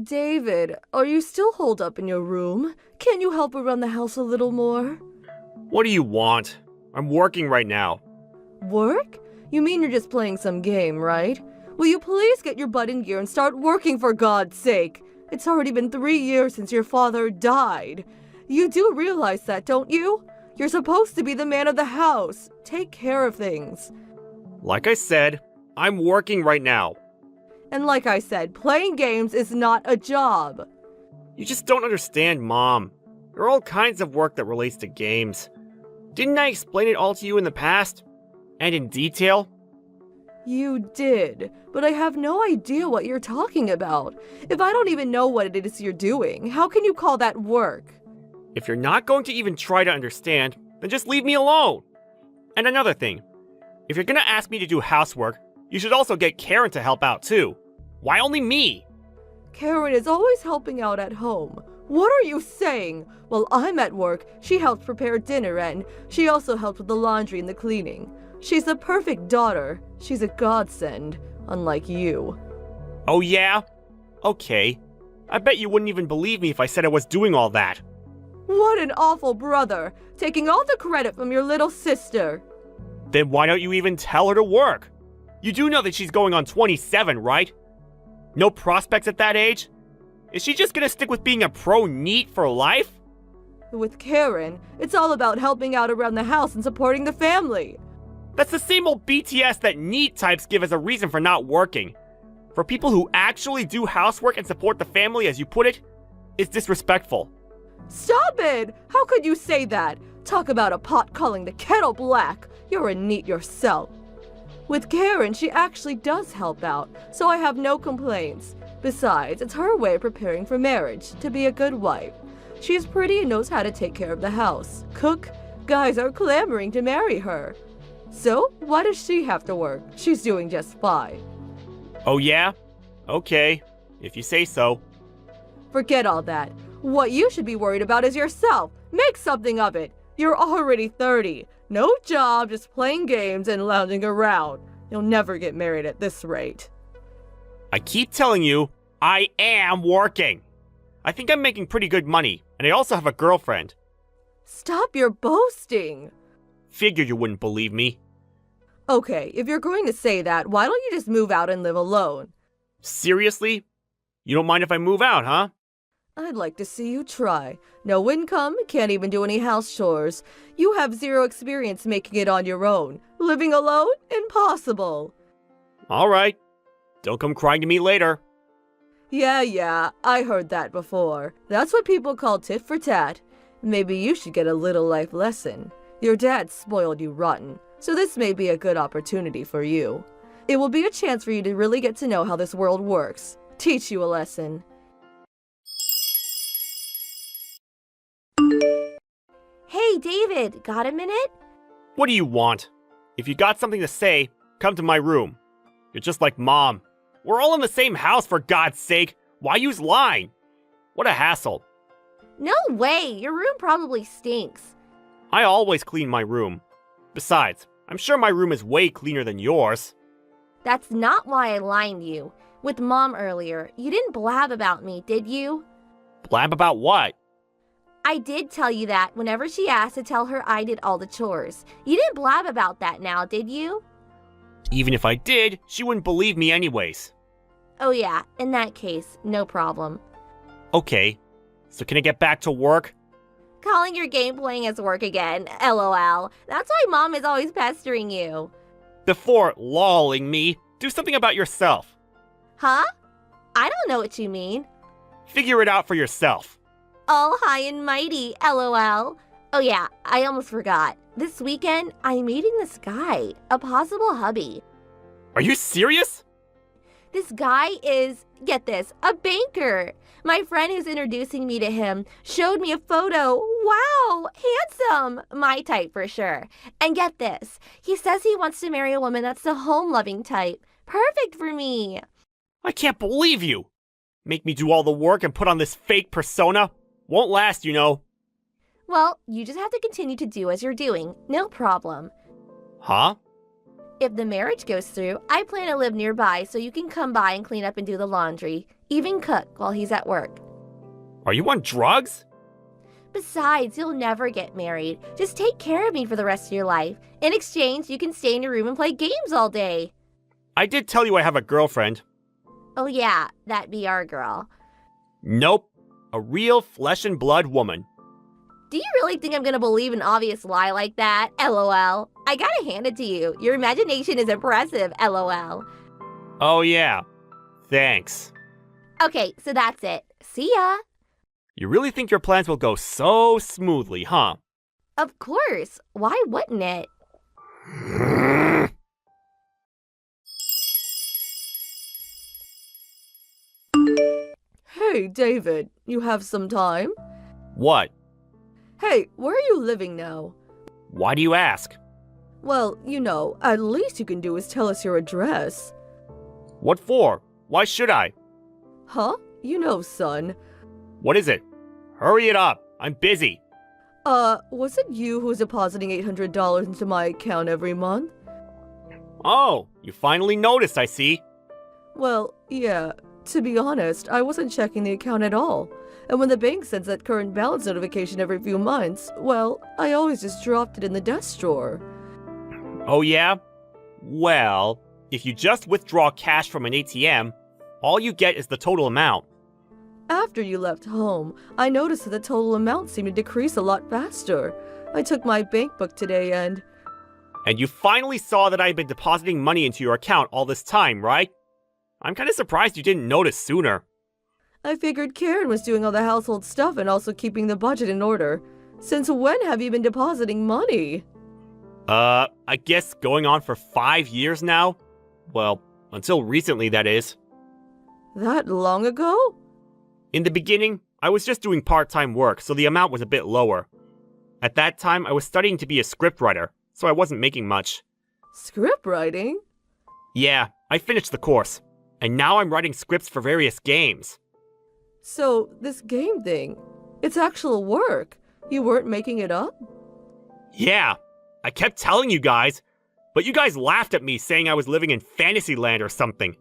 David, are you still holed up in your room? Can you help around the house a little more? What do you want? I'm working right now. Work? You mean you're just playing some game, right? Will you please get your butt in gear and start working for God's sake? It's already been 3 years since your father died. You do realize that, don't you? You're supposed to be the man of the house. Take care of things. Like I said, I'm working right now. And like I said, playing games is not a job. You just don't understand, Mom. There are all kinds of work that relates to games. Didn't I explain it all to you in the past? And in detail? You did, but I have no idea what you're talking about. If I don't even know what it is you're doing, how can you call that work? If you're not going to even try to understand, then just leave me alone. And another thing, if you're gonna ask me to do housework, you should also get Karen to help out too. Why only me? Karen is always helping out at home. What are you saying? While I'm at work, she helps prepare dinner and she also helps with the laundry and the cleaning. She's the perfect daughter. She's a godsend, unlike you. Oh yeah? Okay. I bet you wouldn't even believe me if I said I was doing all that. What an awful brother, taking all the credit from your little sister. Then why don't you even tell her to work? You do know that she's going on 27, right? No prospects at that age? Is she just gonna stick with being a pro NEET for life? With Karen, it's all about helping out around the house and supporting the family. That's the same old BTS that NEET types give as a reason for not working. For people who actually do housework and support the family, as you put it, it's disrespectful. Stop it! How could you say that? Talk about a pot calling the kettle black. You're a NEET yourself. With Karen, she actually does help out, so I have no complaints. Besides, it's her way of preparing for marriage, to be a good wife. She's pretty and knows how to take care of the house. Cook, guys are clamoring to marry her. So, why does she have to work? She's doing just fine. Oh yeah? Okay, if you say so. Forget all that. What you should be worried about is yourself. Make something of it. You're already 30. No job, just playing games and lounging around. You'll never get married at this rate. I keep telling you, I am working. I think I'm making pretty good money, and I also have a girlfriend. Stop your boasting. Figured you wouldn't believe me. Okay, if you're going to say that, why don't you just move out and live alone? Seriously? You don't mind if I move out, huh? I'd like to see you try. No income, can't even do any house chores. You have zero experience making it on your own. Living alone? Impossible. Alright. Don't come crying to me later. Yeah, I heard that before. That's what people call tit for tat. Maybe you should get a little life lesson. Your dad spoiled you rotten, so this may be a good opportunity for you. It will be a chance for you to really get to know how this world works. Teach you a lesson. Hey, David, got a minute? What do you want? If you got something to say, come to my room. You're just like Mom. We're all in the same house, for God's sake. Why use line? What a hassle. No way, your room probably stinks. I always clean my room. Besides, I'm sure my room is way cleaner than yours. That's not why I lined you. With Mom earlier, you didn't blab about me, did you? Blab about what? I did tell you that whenever she asked to tell her I did all the chores. You didn't blab about that now, did you? Even if I did, she wouldn't believe me anyways. Oh yeah, in that case, no problem. Okay, so can I get back to work? Calling your game playing as work again, LOL. That's why Mom is always pestering you. Before lolling me, do something about yourself. Huh? I don't know what you mean. Figure it out for yourself. All high and mighty, LOL. Oh yeah, I almost forgot. This weekend, I'm meeting this guy, a possible hubby. Are you serious? This guy is, get this, a banker. My friend who's introducing me to him showed me a photo. Wow, handsome. My type for sure. And get this, he says he wants to marry a woman that's the home-loving type. Perfect for me. I can't believe you. Make me do all the work and put on this fake persona? Won't last, you know. Well, you just have to continue to do as you're doing. No problem. Huh? If the marriage goes through, I plan to live nearby so you can come by and clean up and do the laundry. even cook while he's at work. Are you on drugs? Besides, you'll never get married. Just take care of me for the rest of your life. In exchange, you can stay in your room and play games all day. I did tell you I have a girlfriend. Oh yeah, that VR girl. Nope. A real flesh and blood woman. Do you really think I'm gonna believe an obvious lie like that? LOL. I gotta hand it to you. Your imagination is impressive, LOL. Oh yeah. Thanks. Okay, so that's it. See ya. You really think your plans will go so smoothly, huh? Of course. Why wouldn't it? Hey, David, you have some time? What? Hey, where are you living now? Why do you ask? Well, at least you can do is tell us your address. What for? Why should I? Huh? Son. What is it? Hurry it up. I'm busy. Was it you who's depositing $800 into my account every month? Oh, you finally noticed, I see. Well, yeah. To be honest, I wasn't checking the account at all. And when the bank sends that current balance notification every few months, well, I always just dropped it in the desk drawer. Oh yeah? Well, if you just withdraw cash from an ATM, all you get is the total amount. After you left home, I noticed that the total amount seemed to decrease a lot faster. I took my bank book today and you finally saw that I had been depositing money into your account all this time, right? I'm kind of surprised you didn't notice sooner. I figured Karen was doing all the household stuff and also keeping the budget in order. Since when have you been depositing money? I guess going on for 5 years now? Well, until recently, that is. That long ago? In the beginning, I was just doing part-time work, so the amount was a bit lower. At that time, I was studying to be a scriptwriter, so I wasn't making much. Script writing? Yeah, I finished the course, and now I'm writing scripts for various games. So, this game thing, it's actual work. You weren't making it up? Yeah, I kept telling you guys, but you guys laughed at me saying I was living in Fantasyland or something.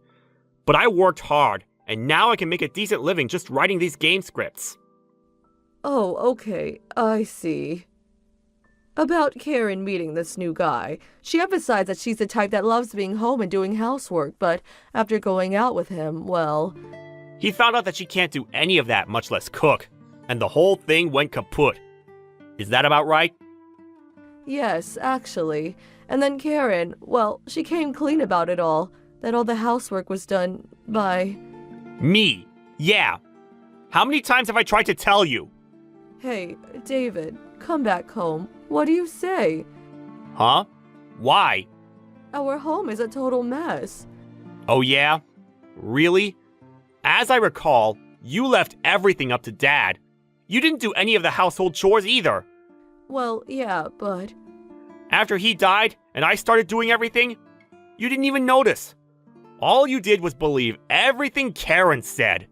But I worked hard, and now I can make a decent living just writing these game scripts. Oh, okay, I see. About Karen meeting this new guy, she emphasized that she's the type that loves being home and doing housework, but after going out with him, well... He found out that she can't do any of that, much less cook, and the whole thing went kaput. Is that about right? Yes, actually. And then Karen, well, she came clean about it all, that all the housework was done by... Me? Yeah. How many times have I tried to tell you? Hey, David, come back home. What do you say? Huh? Why? Our home is a total mess. Oh yeah? Really? As I recall, you left everything up to Dad. You didn't do any of the household chores either. Well, yeah, but... After he died and I started doing everything, you didn't even notice. All you did was believe everything Karen said.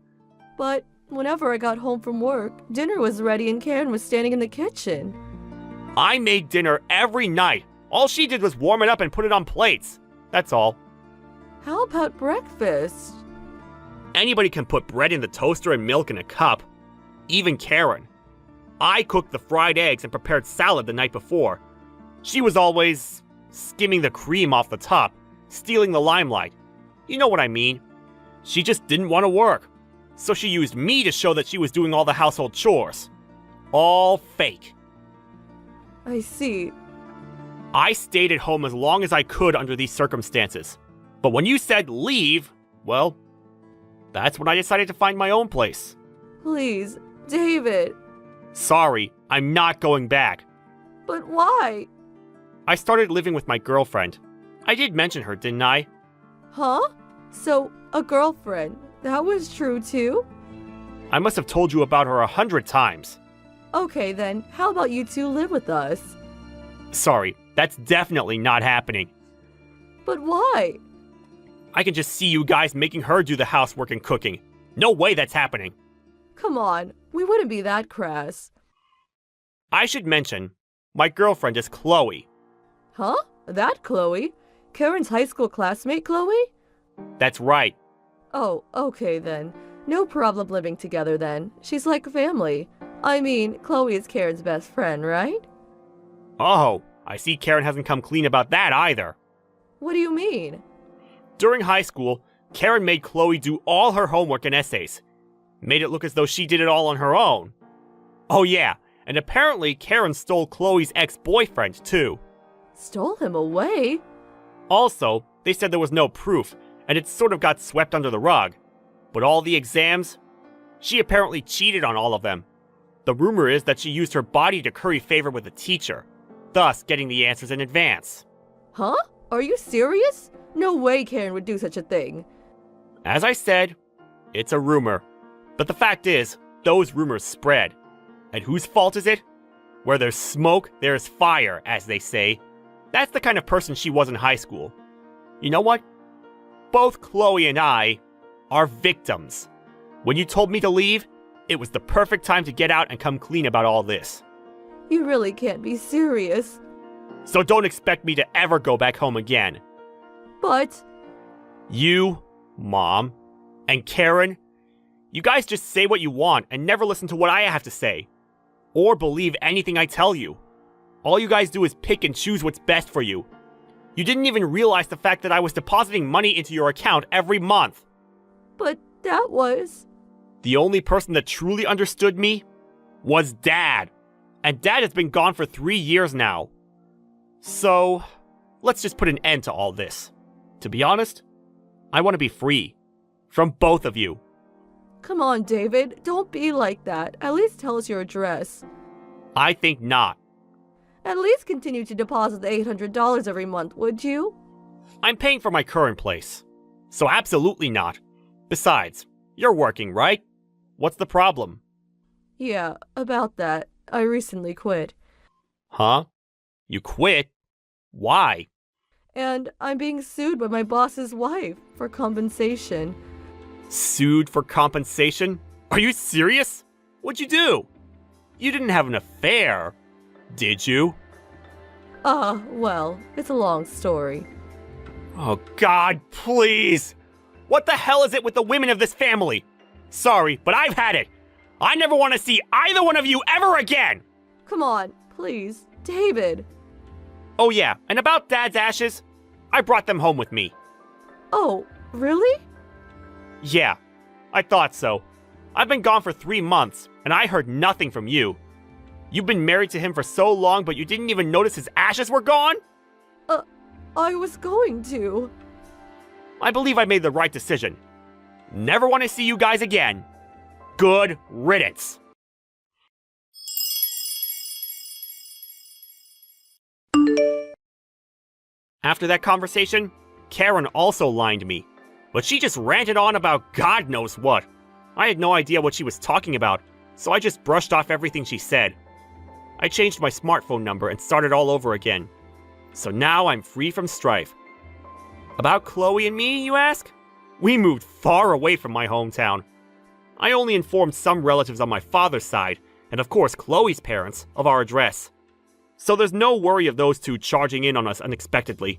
But whenever I got home from work, dinner was ready and Karen was standing in the kitchen. I made dinner every night. All she did was warm it up and put it on plates. That's all. How about breakfast? Anybody can put bread in the toaster and milk in a cup. Even Karen. I cooked the fried eggs and prepared salad the night before. She was always skimming the cream off the top, stealing the limelight. You know what I mean. She just didn't want to work. So she used me to show that she was doing all the household chores. All fake. I see. I stayed at home as long as I could under these circumstances. But when you said leave, well, that's when I decided to find my own place. Please, David. Sorry, I'm not going back. But why? I started living with my girlfriend. I did mention her, didn't I? Huh? So, a girlfriend. That was true too? I must have told you about her 100 times. Okay then, how about you two live with us? Sorry, that's definitely not happening. But why? I can just see you guys making her do the housework and cooking. No way that's happening. Come on, we wouldn't be that crass. I should mention, my girlfriend is Chloe. Huh? That Chloe? Karen's high school classmate Chloe? That's right. Oh, okay then. No problem living together then. She's like family. I mean, Chloe is Karen's best friend, right? Oh, I see Karen hasn't come clean about that either. What do you mean? During high school, Karen made Chloe do all her homework and essays. Made it look as though she did it all on her own. Oh yeah, and apparently Karen stole Chloe's ex-boyfriend too. Stole him away? Also, they said there was no proof, and it sort of got swept under the rug. But all the exams? She apparently cheated on all of them. The rumor is that she used her body to curry favor with the teacher, thus getting the answers in advance. Huh? Are you serious? No way Karen would do such a thing. As I said, it's a rumor. But the fact is, those rumors spread. And whose fault is it? Where there's smoke, there's fire, as they say. That's the kind of person she was in high school. You know what? Both Chloe and I are victims. When you told me to leave, it was the perfect time to get out and come clean about all this. You really can't be serious. So don't expect me to ever go back home again. But... You, Mom, and Karen, you guys just say what you want and never listen to what I have to say. Or believe anything I tell you. All you guys do is pick and choose what's best for you. You didn't even realize the fact that I was depositing money into your account every month. But that was... The only person that truly understood me was Dad. And Dad has been gone for 3 years now. So, let's just put an end to all this. To be honest, I want to be free. From both of you. Come on, David. Don't be like that. At least tell us your address. I think not. At least continue to deposit the $800 every month, would you? I'm paying for my current place. So absolutely not. Besides, you're working, right? What's the problem? Yeah, about that. I recently quit. Huh? You quit? Why? And I'm being sued by my boss's wife for compensation. Sued for compensation? Are you serious? What'd you do? You didn't have an affair, did you? Well, it's a long story. Oh God, please! What the hell is it with the women of this family? Sorry, but I've had it. I never want to see either one of you ever again! Come on, please. David. Oh yeah, and about Dad's ashes, I brought them home with me. Oh, really? Yeah, I thought so. I've been gone for 3 months, and I heard nothing from you. You've been married to him for so long, but you didn't even notice his ashes were gone? I was going to. I believe I made the right decision. Never want to see you guys again. Good riddance. After that conversation, Karen also lined me. But she just ranted on about God knows what. I had no idea what she was talking about, so I just brushed off everything she said. I changed my smartphone number and started all over again. So now I'm free from strife. About Chloe and me, you ask? We moved far away from my hometown. I only informed some relatives on my father's side, and of course Chloe's parents, of our address. So there's no worry of those two charging in on us unexpectedly.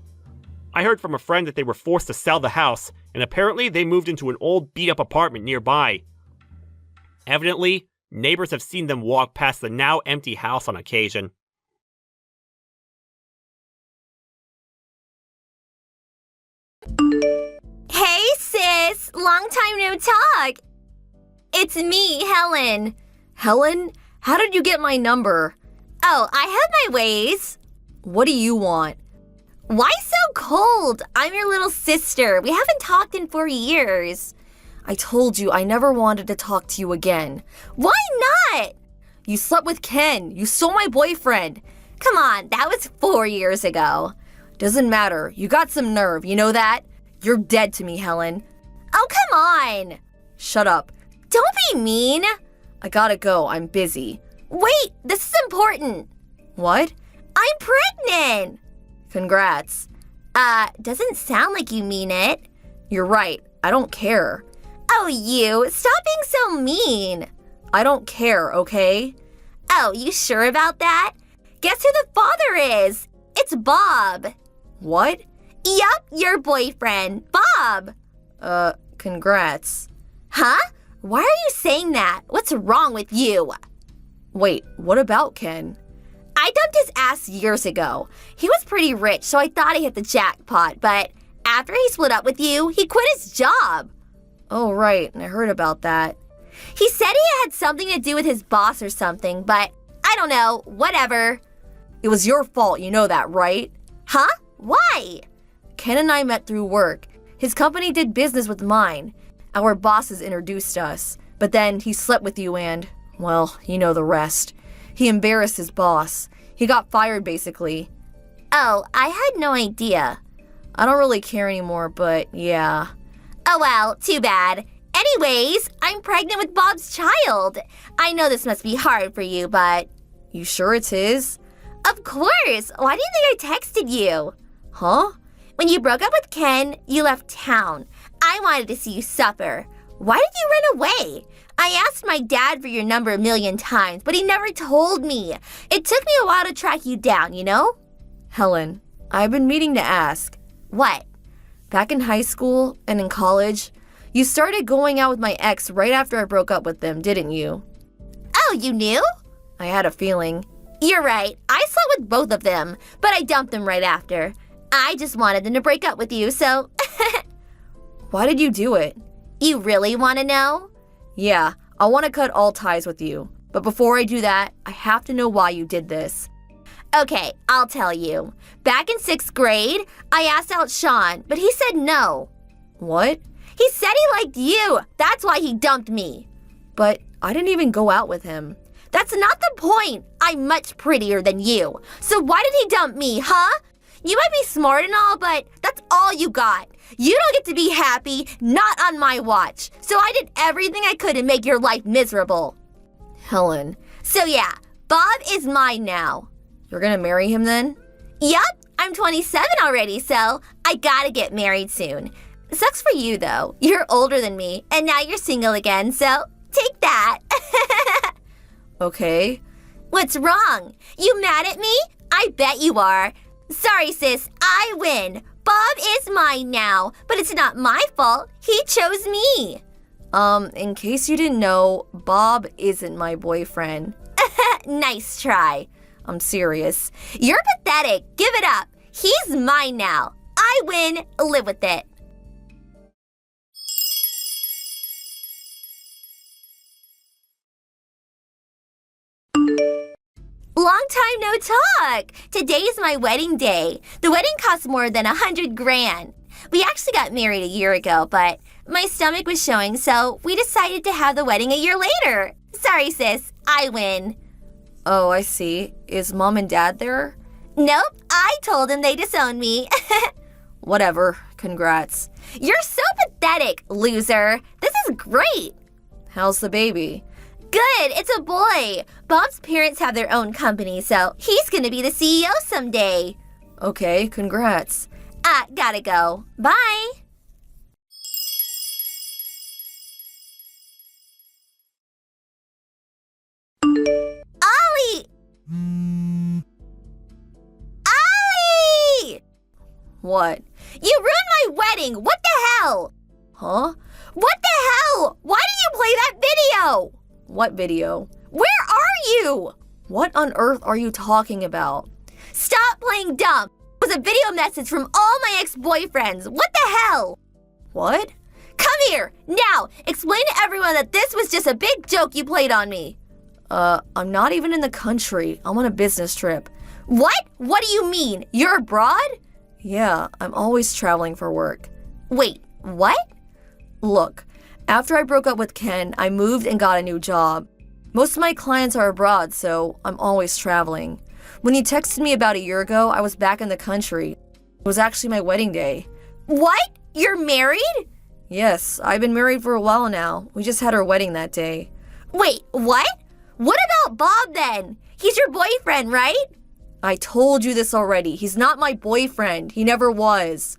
I heard from a friend that they were forced to sell the house, and apparently they moved into an old beat-up apartment nearby. Evidently, neighbors have seen them walk past the now empty house on occasion. Hey, sis! Long time no talk! It's me, Helen. Helen? How did you get my number? Oh, I have my ways. What do you want? Why so cold? I'm your little sister. We haven't talked in 4 years. I told you I never wanted to talk to you again. Why not? You slept with Ken. You stole my boyfriend. Come on, that was 4 years ago. Doesn't matter. You got some nerve, you know that? You're dead to me, Helen. Oh, come on. Shut up. Don't be mean. I gotta go. I'm busy. Wait, this is important. What? I'm pregnant. Congrats. Doesn't sound like you mean it. You're right. I don't care. Oh, you. Stop being so mean. I don't care, okay? Oh, you sure about that? Guess who the father is? It's Bob. What? Yup, your boyfriend, Bob. Congrats. Huh? Why are you saying that? What's wrong with you? Wait, what about Ken? I dumped his ass years ago. He was pretty rich, so I thought he hit the jackpot, but after he split up with you, he quit his job. Oh, right, I heard about that. He said he had something to do with his boss or something, but I don't know, whatever. It was your fault, you know that, right? Huh? Why? Ken and I met through work. His company did business with mine. Our bosses introduced us, but then he slept with you and, well, you know the rest. He embarrassed his boss. He got fired, basically. Oh, I had no idea. I don't really care anymore, but yeah. Oh well, too bad. Anyways, I'm pregnant with Bob's child. I know this must be hard for you, but... You sure it's his? Of course! Why do you think I texted you? Huh? When you broke up with Ken, you left town. I wanted to see you suffer. Why did you run away? I asked my dad for your number a million times, but he never told me. It took me a while to track you down, you know? Helen, I've been meaning to ask. What? Back in high school and in college, you started going out with my ex right after I broke up with them, didn't you? Oh, you knew? I had a feeling. You're right. I slept with both of them, but I dumped them right after. I just wanted them to break up with you, so... Why did you do it? You really want to know? Yeah, I want to cut all ties with you. But before I do that, I have to know why you did this. Okay, I'll tell you. Back in 6th grade, I asked out Sean, but he said no. What? He said he liked you. That's why he dumped me. But I didn't even go out with him. That's not the point. I'm much prettier than you. So why did he dump me, huh? You might be smart and all, but that's all you got. You don't get to be happy, not on my watch. So I did everything I could to make your life miserable. Helen. So yeah, Bob is mine now. You're gonna marry him then? Yup, I'm 27 already, so I gotta get married soon. Sucks for you though. You're older than me, and now you're single again, so take that. Okay. What's wrong? You mad at me? I bet you are. Sorry, sis, I win. Bob is mine now, but it's not my fault. He chose me. In case you didn't know, Bob isn't my boyfriend. Nice try. I'm serious. You're pathetic. Give it up. He's mine now. I win. Live with it. Long time no talk. Today is my wedding day. The wedding cost more than 100 grand. We actually got married a year ago, but my stomach was showing, so we decided to have the wedding a year later. Sorry, sis. I win. Oh, I see. Is mom and dad there? Nope. I told them they disowned me. Whatever. Congrats. You're so pathetic, loser. This is great. How's the baby? Good. It's a boy. Bob's parents have their own company, so he's gonna be the CEO someday. Okay, congrats. Gotta go. Bye. Ollie! Ollie! What? You ruined my wedding! What the hell? Huh? What the hell? Why did you play that video? What video? Where are you? What on earth are you talking about? Stop playing dumb. It was a video message from all my ex-boyfriends. What the hell? What? Come here, now. Explain to everyone that this was just a big joke you played on me. I'm not even in the country. I'm on a business trip. What? What do you mean? You're abroad? Yeah, I'm always traveling for work. Wait, what? Look, after I broke up with Ken, I moved and got a new job. Most of my clients are abroad, so I'm always traveling. When you texted me about a year ago, I was back in the country. It was actually my wedding day. What? You're married? Yes, I've been married for a while now. We just had our wedding that day. Wait, what? What about Bob then? He's your boyfriend, right? I told you this already. He's not my boyfriend. He never was.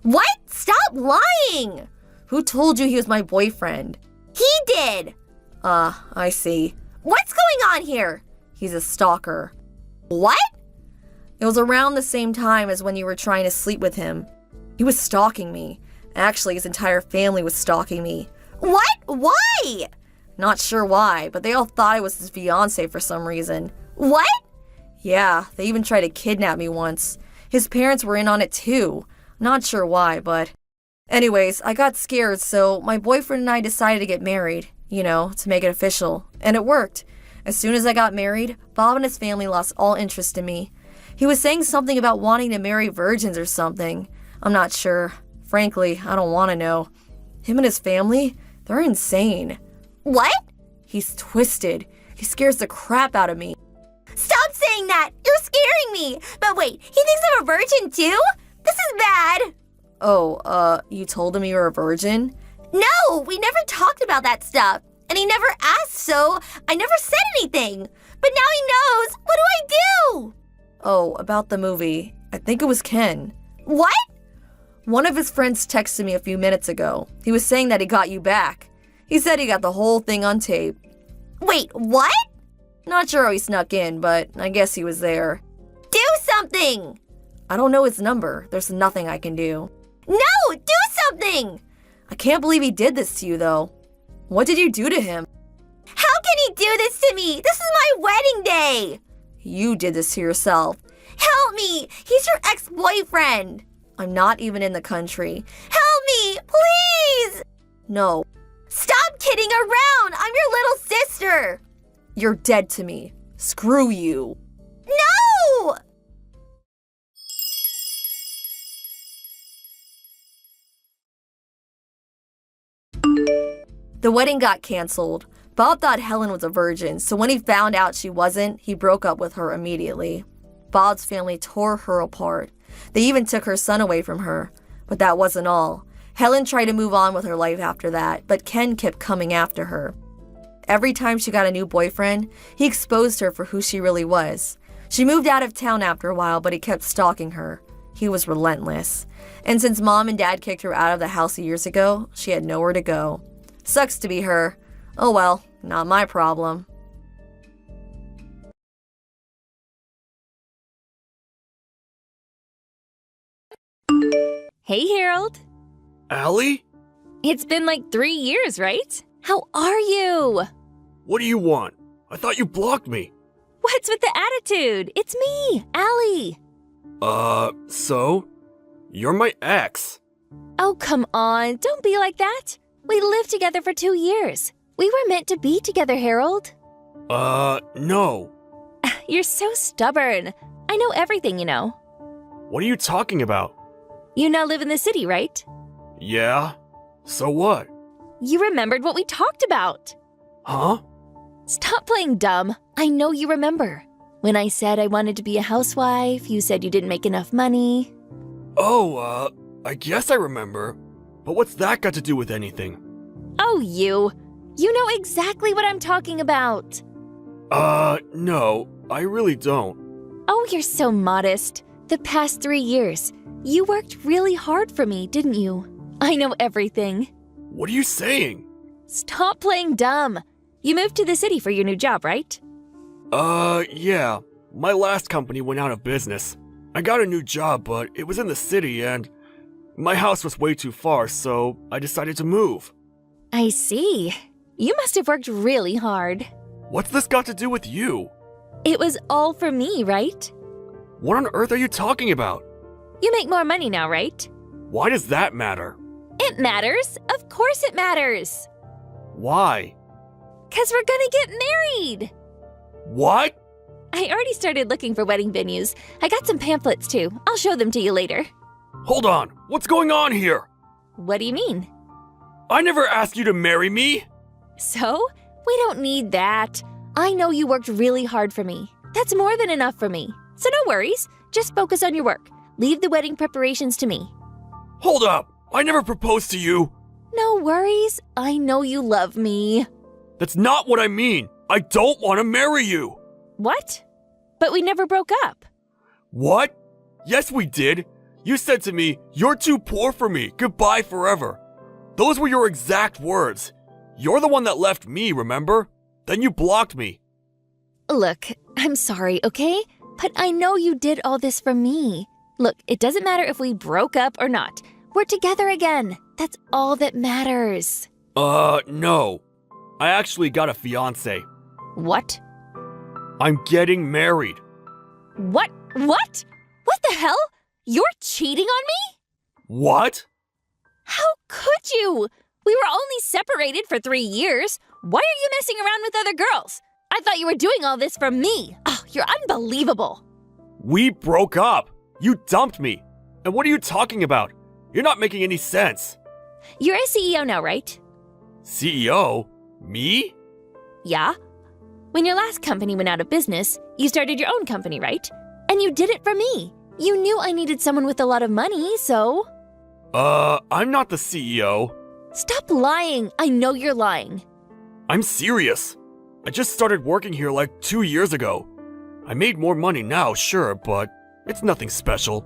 What? Stop lying! Who told you he was my boyfriend? He did! I see. What's going on here? He's a stalker. What? It was around the same time as when you were trying to sleep with him. He was stalking me. Actually, his entire family was stalking me. What? Why? Not sure why, but they all thought I was his fiancé for some reason. What? Yeah, they even tried to kidnap me once. His parents were in on it too. Not sure why, but... Anyways, I got scared, so my boyfriend and I decided to get married, to make it official. And it worked. As soon as I got married, Bob and his family lost all interest in me. He was saying something about wanting to marry virgins or something. I'm not sure. Frankly, I don't want to know. Him and his family, they're insane. What? He's twisted. He scares the crap out of me. Stop saying that! You're scaring me! But wait, he thinks I'm a virgin too? This is bad! Oh, you told him you were a virgin? No, we never talked about that stuff. And he never asked, so I never said anything. But now he knows. What do I do? Oh, about the movie. I think it was Ken. What? One of his friends texted me a few minutes ago. He was saying that he got you back. He said he got the whole thing on tape. Wait, what? Not sure how he snuck in, but I guess he was there. Do something! I don't know his number. There's nothing I can do. No, do something! I can't believe he did this to you, though. What did you do to him? How can he do this to me? This is my wedding day! You did this to yourself. Help me! He's your ex-boyfriend! I'm not even in the country. Help me! Please! No. Stop kidding around! I'm your little sister! You're dead to me. Screw you. No! The wedding got canceled. Bob thought Helen was a virgin, so when he found out she wasn't, he broke up with her immediately. Bob's family tore her apart. They even took her son away from her. But that wasn't all. Helen tried to move on with her life after that, but Ken kept coming after her. Every time she got a new boyfriend, he exposed her for who she really was. She moved out of town after a while, but he kept stalking her. He was relentless. And since Mom and Dad kicked her out of the house years ago, she had nowhere to go. Sucks to be her. Oh well, not my problem. Hey, Harold. Allie? It's been like 3 years, right? How are you? What do you want? I thought you blocked me. What's with the attitude? It's me, Allie. So? You're my ex. Oh, come on. Don't be like that. We lived together for 2 years. We were meant to be together, Harold. No. You're so stubborn. I know everything, What are you talking about? You now live in the city, right? Yeah? So what? You remembered what we talked about. Huh? Stop playing dumb. I know you remember. When I said I wanted to be a housewife, you said you didn't make enough money. Oh, I guess I remember. But what's that got to do with anything? Oh, you. You know exactly what I'm talking about. No, I really don't. Oh, you're so modest. The past 3 years, you worked really hard for me, didn't you? I know everything. What are you saying? Stop playing dumb. You moved to the city for your new job, right? Yeah. My last company went out of business. I got a new job, but it was in the city and my house was way too far, so I decided to move. I see. You must have worked really hard. What's this got to do with you? It was all for me, right? What on earth are you talking about? You make more money now, right? Why does that matter? It matters. Of course it matters. Why? 'Cause we're gonna get married. What? I already started looking for wedding venues. I got some pamphlets too. I'll show them to you later. Hold on. What's going on here? What do you mean? I never asked you to marry me. So? We don't need that. I know you worked really hard for me. That's more than enough for me. So no worries. Just focus on your work. Leave the wedding preparations to me. Hold up. I never proposed to you. No worries. I know you love me. That's not what I mean. I don't want to marry you. What? But we never broke up. What? Yes, we did. You said to me, "You're too poor for me. Goodbye forever." Those were your exact words. You're the one that left me, remember? Then you blocked me. Look, I'm sorry, okay? But I know you did all this for me. Look, it doesn't matter if we broke up or not. We're together again. That's all that matters. No. I actually got a fiancé. What? I'm getting married. What? What? What the hell? You're cheating on me? What? How could you? We were only separated for 3 years. Why are you messing around with other girls? I thought you were doing all this for me. Oh, you're unbelievable. We broke up. You dumped me. And what are you talking about? You're not making any sense. You're a CEO now, right? CEO? Me? Yeah. When your last company went out of business, you started your own company, right? And you did it for me. You knew I needed someone with a lot of money, so... I'm not the CEO. Stop lying. I know you're lying. I'm serious. I just started working here like 2 years ago. I made more money now, sure, but it's nothing special.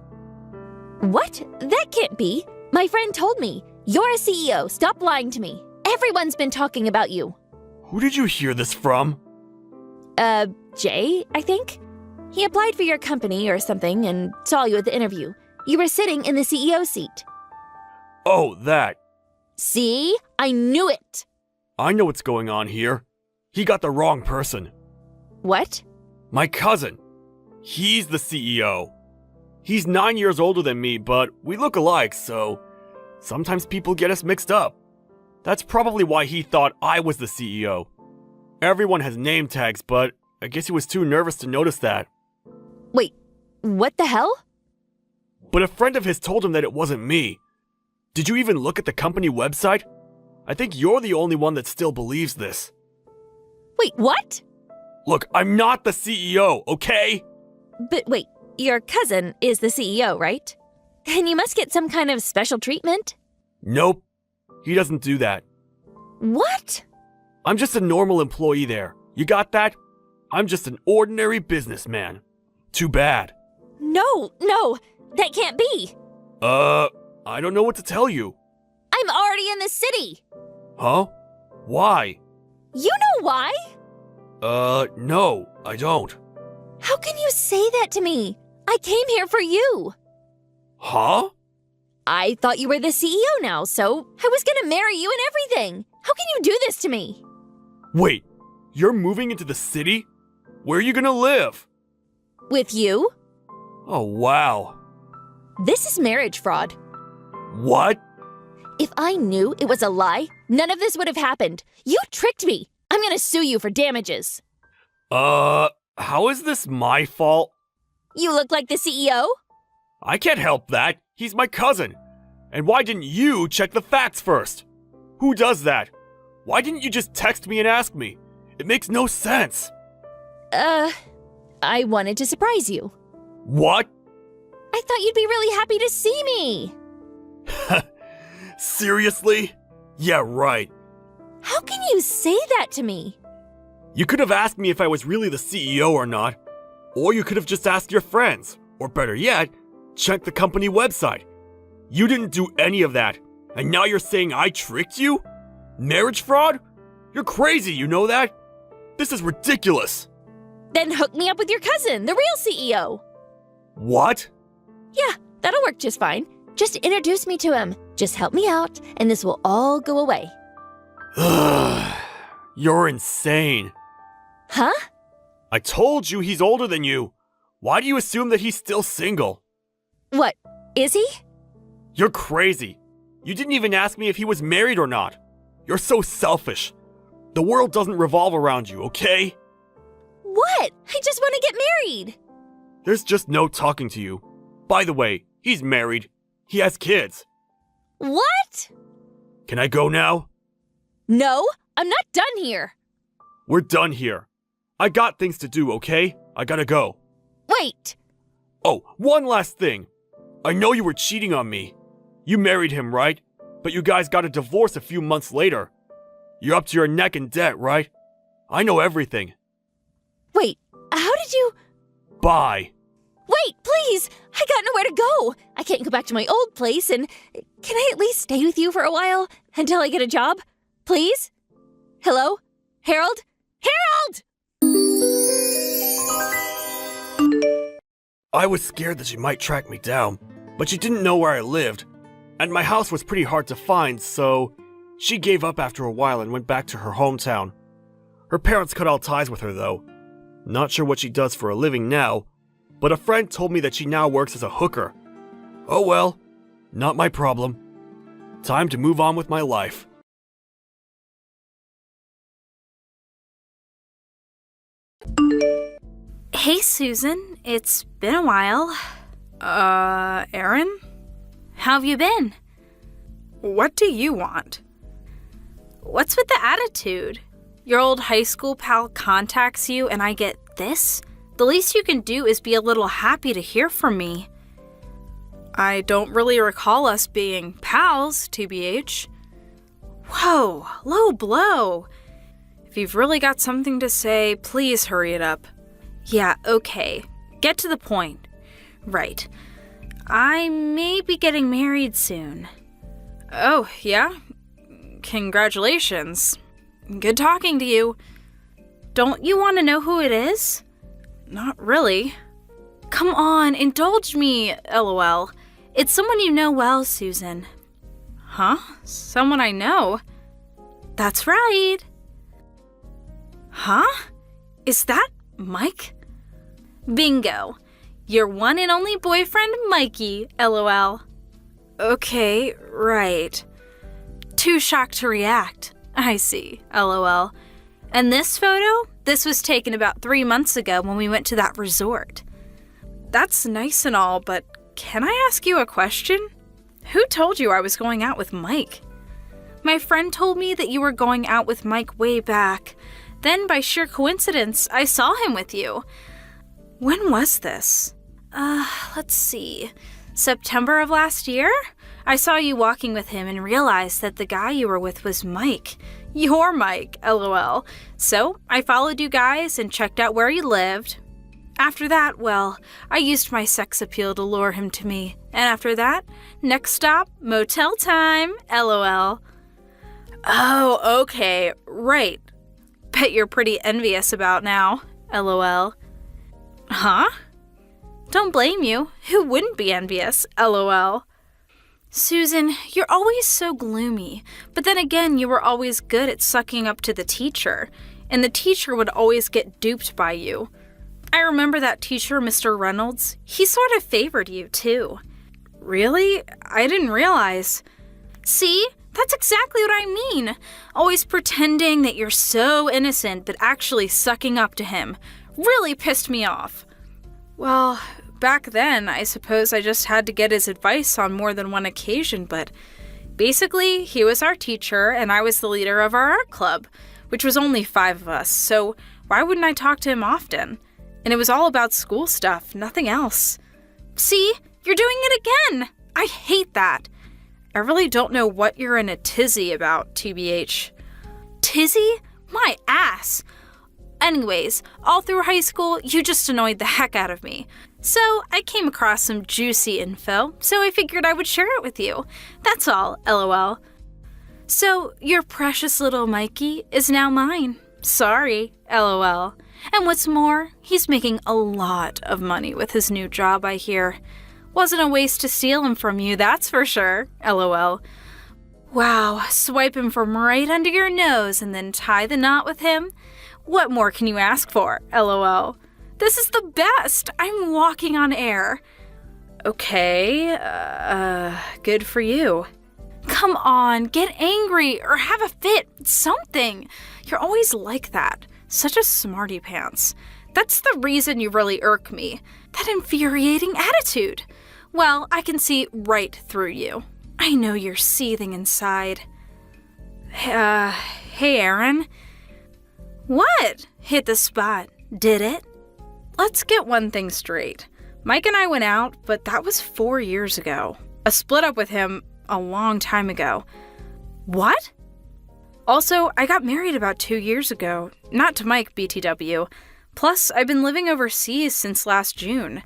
What? That can't be. My friend told me. You're a CEO. Stop lying to me. Everyone's been talking about you. Who did you hear this from? Jay, I think? He applied for your company or something and saw you at the interview. You were sitting in the CEO seat. Oh, that. See? I knew it! I know what's going on here. He got the wrong person. What? My cousin. He's the CEO. He's 9 years older than me, but we look alike, so sometimes people get us mixed up. That's probably why he thought I was the CEO. Everyone has name tags, but I guess he was too nervous to notice that. Wait, what the hell? But a friend of his told him that it wasn't me. Did you even look at the company website? I think you're the only one that still believes this. Wait, what? Look, I'm not the CEO, okay? But wait, your cousin is the CEO, right? And you must get some kind of special treatment? Nope. He doesn't do that. What? I'm just a normal employee there. You got that? I'm just an ordinary businessman. Too bad. No, that can't be. I don't know what to tell you. I'm already in the city. Huh? Why? You know why? No, I don't. How can you say that to me? I came here for you. Huh? I thought you were the CEO now, so I was gonna marry you and everything. How can you do this to me? Wait, you're moving into the city? Where are you gonna live? With you? Oh, wow. This is marriage fraud. What? If I knew it was a lie, none of this would have happened. You tricked me. I'm gonna sue you for damages. How is this my fault? You look like the CEO? I can't help that. He's my cousin. And why didn't you check the facts first? Who does that? Why didn't you just text me and ask me? It makes no sense. I wanted to surprise you. What? I thought you'd be really happy to see me. Seriously? Yeah, right. How can you say that to me? You could have asked me if I was really the CEO or not. Or you could have just asked your friends. Or better yet, check the company website. You didn't do any of that. And now you're saying I tricked you? Marriage fraud? You're crazy, you know that? This is ridiculous. Then hook me up with your cousin, the real CEO. What? Yeah, that'll work just fine. Just introduce me to him. Just help me out, and this will all go away. You're insane. Huh? I told you he's older than you. Why do you assume that he's still single? What, is he? You're crazy. You didn't even ask me if he was married or not. You're so selfish. The world doesn't revolve around you, okay? What? I just want to get married. There's just no talking to you. By the way, he's married. He has kids. What? Can I go now? No, I'm not done here. We're done here. I got things to do, okay? I gotta go. Wait. Oh, one last thing. I know you were cheating on me. You married him, right? But you guys got a divorce a few months later. You're up to your neck in debt, right? I know everything. Wait, how did you... Bye. Wait, please! I got nowhere to go! I can't go back to my old place, and can I at least stay with you for a while until I get a job? Please? Hello? Harold? Harold! I was scared that she might track me down, but she didn't know where I lived, and my house was pretty hard to find, so She gave up after a while and went back to her hometown. Her parents cut all ties with her, though. Not sure what she does for a living now, but a friend told me that she now works as a hooker. Oh well, not my problem. Time to move on with my life. Hey, Susan. It's been a while. Aaron? How have you been? What do you want? What's with the attitude? Your old high school pal contacts you and I get this? The least you can do is be a little happy to hear from me. I don't really recall us being pals, TBH. Whoa, low blow. If you've really got something to say, please hurry it up. Yeah, okay. Get to the point. Right. I may be getting married soon. Oh, yeah? Congratulations. Good talking to you. Don't you want to know who it is? Not really. Come on, indulge me, LOL. It's someone you know well, Susan. Huh? Someone I know? That's right. Huh? Is that Mike? Bingo. Your one and only boyfriend, Mikey, LOL. Okay, right. Too shocked to react. I see, LOL. And this photo? This was taken about 3 months ago when we went to that resort. That's nice and all, but can I ask you a question? Who told you I was going out with Mike? My friend told me that you were going out with Mike way back. Then, by sheer coincidence, I saw him with you. When was this? Let's see. September of last year? I saw you walking with him and realized that the guy you were with was Mike. Your Mike, LOL. So, I followed you guys and checked out where you lived. After that, well, I used my sex appeal to lure him to me. And after that, next stop, motel time, LOL. Oh, okay, right. Bet you're pretty envious about now, LOL. Huh? Don't blame you. Who wouldn't be envious, LOL? Susan, you're always so gloomy, but then again, you were always good at sucking up to the teacher, and the teacher would always get duped by you. I remember that teacher, Mr. Reynolds. He sort of favored you, too. Really? I didn't realize. See? That's exactly what I mean. Always pretending that you're so innocent, but actually sucking up to him. Really pissed me off. Well, back then, I suppose I just had to get his advice on more than one occasion, but basically, he was our teacher, and I was the leader of our art club, which was only 5 of us, so why wouldn't I talk to him often? And it was all about school stuff, nothing else. See? You're doing it again! I hate that. I really don't know what you're in a tizzy about, TBH. Tizzy? My ass! Anyways, all through high school, you just annoyed the heck out of me. So, I came across some juicy info, so I figured I would share it with you. That's all, LOL. So, your precious little Mikey is now mine. Sorry, LOL. And what's more, he's making a lot of money with his new job, I hear. Wasn't a waste to steal him from you, that's for sure, LOL. Wow, swipe him from right under your nose and then tie the knot with him? What more can you ask for, LOL? This is the best! I'm walking on air. Okay, good for you. Come on, get angry or have a fit, something. You're always like that. Such a smarty pants. That's the reason you really irk me. That infuriating attitude. Well, I can see right through you. I know you're seething inside. Hey, Aaron. What? Hit the spot. Did it? Let's get one thing straight. Mike and I went out, but that was 4 years ago. I split up with him a long time ago. What? Also, I got married about 2 years ago. Not to Mike, BTW. Plus, I've been living overseas since last June.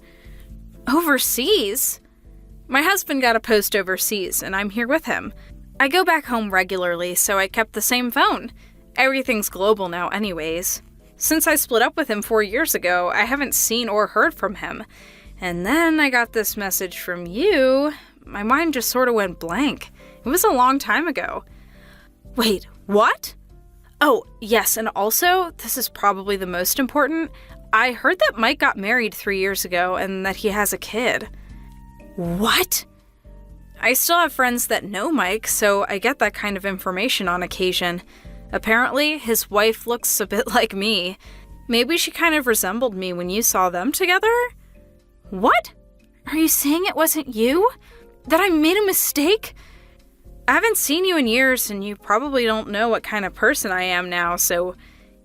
Overseas? My husband got a post overseas, and I'm here with him. I go back home regularly, so I kept the same phone. Everything's global now anyways. Since I split up with him 4 years ago, I haven't seen or heard from him. And then I got this message from you. My mind just sort of went blank. It was a long time ago. Wait, what? Oh, yes, and also, this is probably the most important. I heard that Mike got married 3 years ago and that he has a kid. What? I still have friends that know Mike, so I get that kind of information on occasion. Apparently, his wife looks a bit like me. Maybe she kind of resembled me when you saw them together? What? Are you saying it wasn't you? That I made a mistake? I haven't seen you in years, and you probably don't know what kind of person I am now, so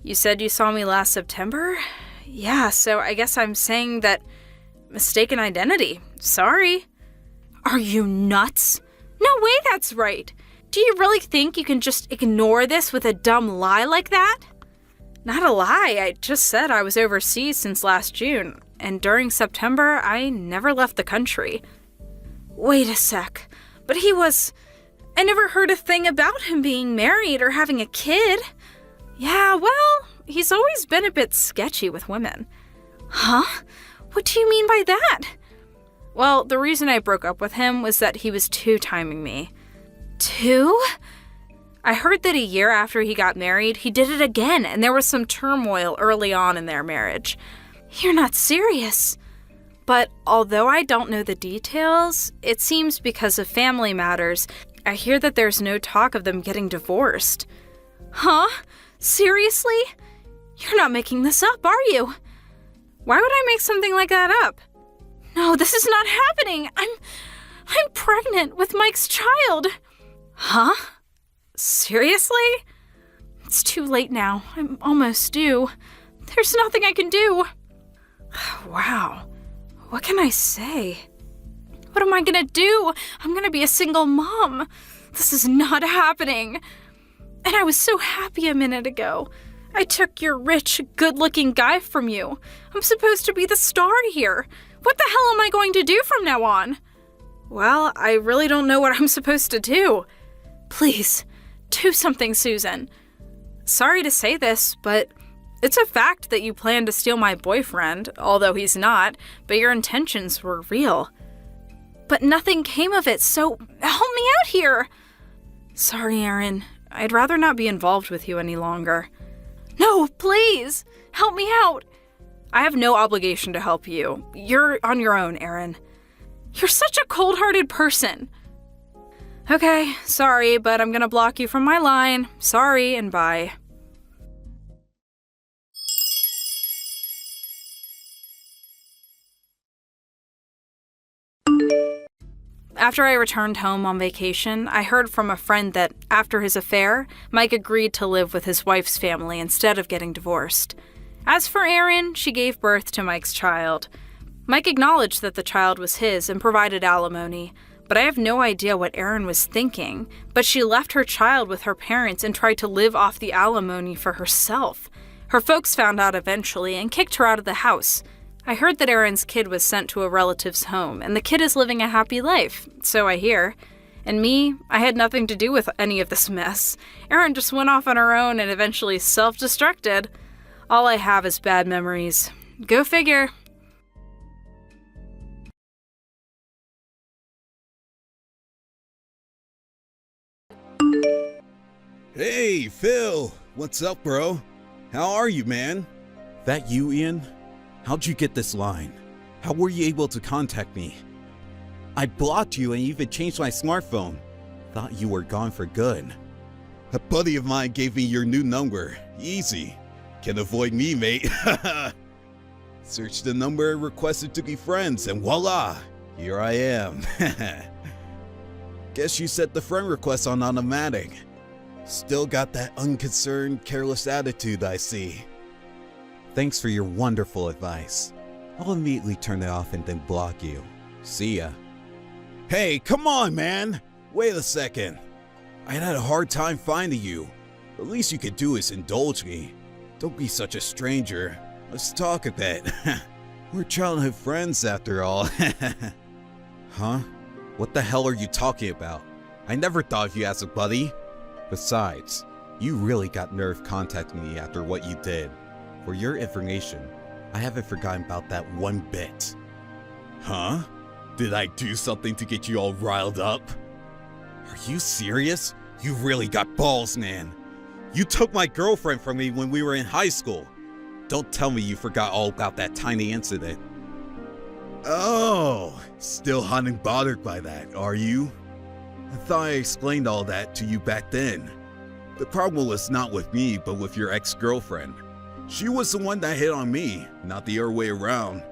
you said you saw me last September? Yeah, so I guess I'm saying that mistaken identity. Sorry. Are you nuts? No way that's right. Do you really think you can just ignore this with a dumb lie like that? Not a lie, I just said I was overseas since last June, and during September, I never left the country. Wait a sec, but I never heard a thing about him being married or having a kid. Yeah, well, he's always been a bit sketchy with women. Huh? What do you mean by that? Well, the reason I broke up with him was that he was two-timing me. Two? I heard that a year after he got married, he did it again, and there was some turmoil early on in their marriage. You're not serious. But although I don't know the details, it seems because of family matters, I hear that there's no talk of them getting divorced. Huh? Seriously? You're not making this up, are you? Why would I make something like that up? No, this is not happening. I'm pregnant with Mike's child. Huh? Seriously? It's too late now. I'm almost due. There's nothing I can do. Wow. What can I say? What am I gonna do? I'm gonna be a single mom. This is not happening. And I was so happy a minute ago. I took your rich, good-looking guy from you. I'm supposed to be the star here. What the hell am I going to do from now on? Well, I really don't know what I'm supposed to do. Please, do something, Susan. Sorry to say this, but it's a fact that you planned to steal my boyfriend, although he's not, but your intentions were real. But nothing came of it, so help me out here. Sorry, Aaron. I'd rather not be involved with you any longer. No, please, help me out. I have no obligation to help you. You're on your own, Aaron. You're such a cold-hearted person. Okay, sorry, but I'm gonna block you from my line. Sorry, and bye. After I returned home on vacation, I heard from a friend that, after his affair, Mike agreed to live with his wife's family instead of getting divorced. As for Erin, she gave birth to Mike's child. Mike acknowledged that the child was his and provided alimony, but I have no idea what Erin was thinking. But she left her child with her parents and tried to live off the alimony for herself. Her folks found out eventually and kicked her out of the house. I heard that Erin's kid was sent to a relative's home, and the kid is living a happy life, so I hear. And me, I had nothing to do with any of this mess. Erin just went off on her own and eventually self-destructed. All I have is bad memories. Go figure. Hey, Phil! What's up, bro? How are you, man? That you, Ian? How'd you get this line? How were you able to contact me? I blocked you and even changed my smartphone. Thought you were gone for good. A buddy of mine gave me your new number. Easy. Can't avoid me, mate. Searched the number, requested to be friends, and voila! Here I am. Guess you set the friend request on automatic. Still got that unconcerned, careless attitude, I see. Thanks for your wonderful advice. I'll immediately turn it off and then block you. See ya. Hey, come on, man! Wait a second. I had a hard time finding you. The least you could do is indulge me. Don't be such a stranger. Let's talk a bit. We're childhood friends after all. Huh? What the hell are you talking about? I never thought of you as a buddy. Besides, you really got nerve contacting me after what you did. For your information, I haven't forgotten about that one bit. Huh? Did I do something to get you all riled up? Are you serious? You really got balls, man. You took my girlfriend from me when we were in high school. Don't tell me you forgot all about that tiny incident. Oh, still hot and bothered by that, are you? I thought I explained all that to you back then. The problem was not with me, but with your ex-girlfriend. She was the one that hit on me, not the other way around.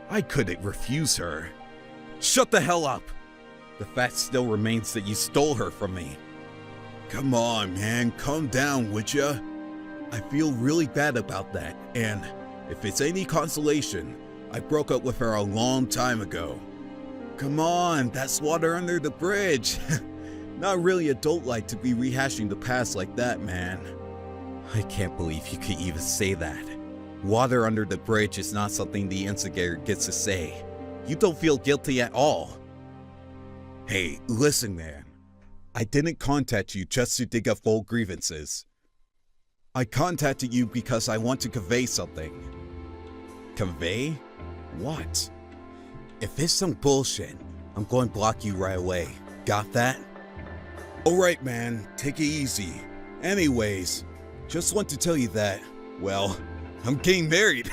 I couldn't refuse her. Shut the hell up! The fact still remains that you stole her from me. Come on, man, calm down, would ya? I feel really bad about that, and if it's any consolation, I broke up with her a long time ago. Come on, that's water under the bridge. Not really adult-like to be rehashing the past like that, man. I can't believe you could even say that. Water under the bridge is not something the instigator gets to say. You don't feel guilty at all. Hey, listen, man. I didn't contact you just to dig up old grievances. I contacted you because I want to convey something. Convey? What? If it's some bullshit, I'm going to block you right away. Got that? Alright, man, take it easy. Anyways, just want to tell you that, well, I'm getting married.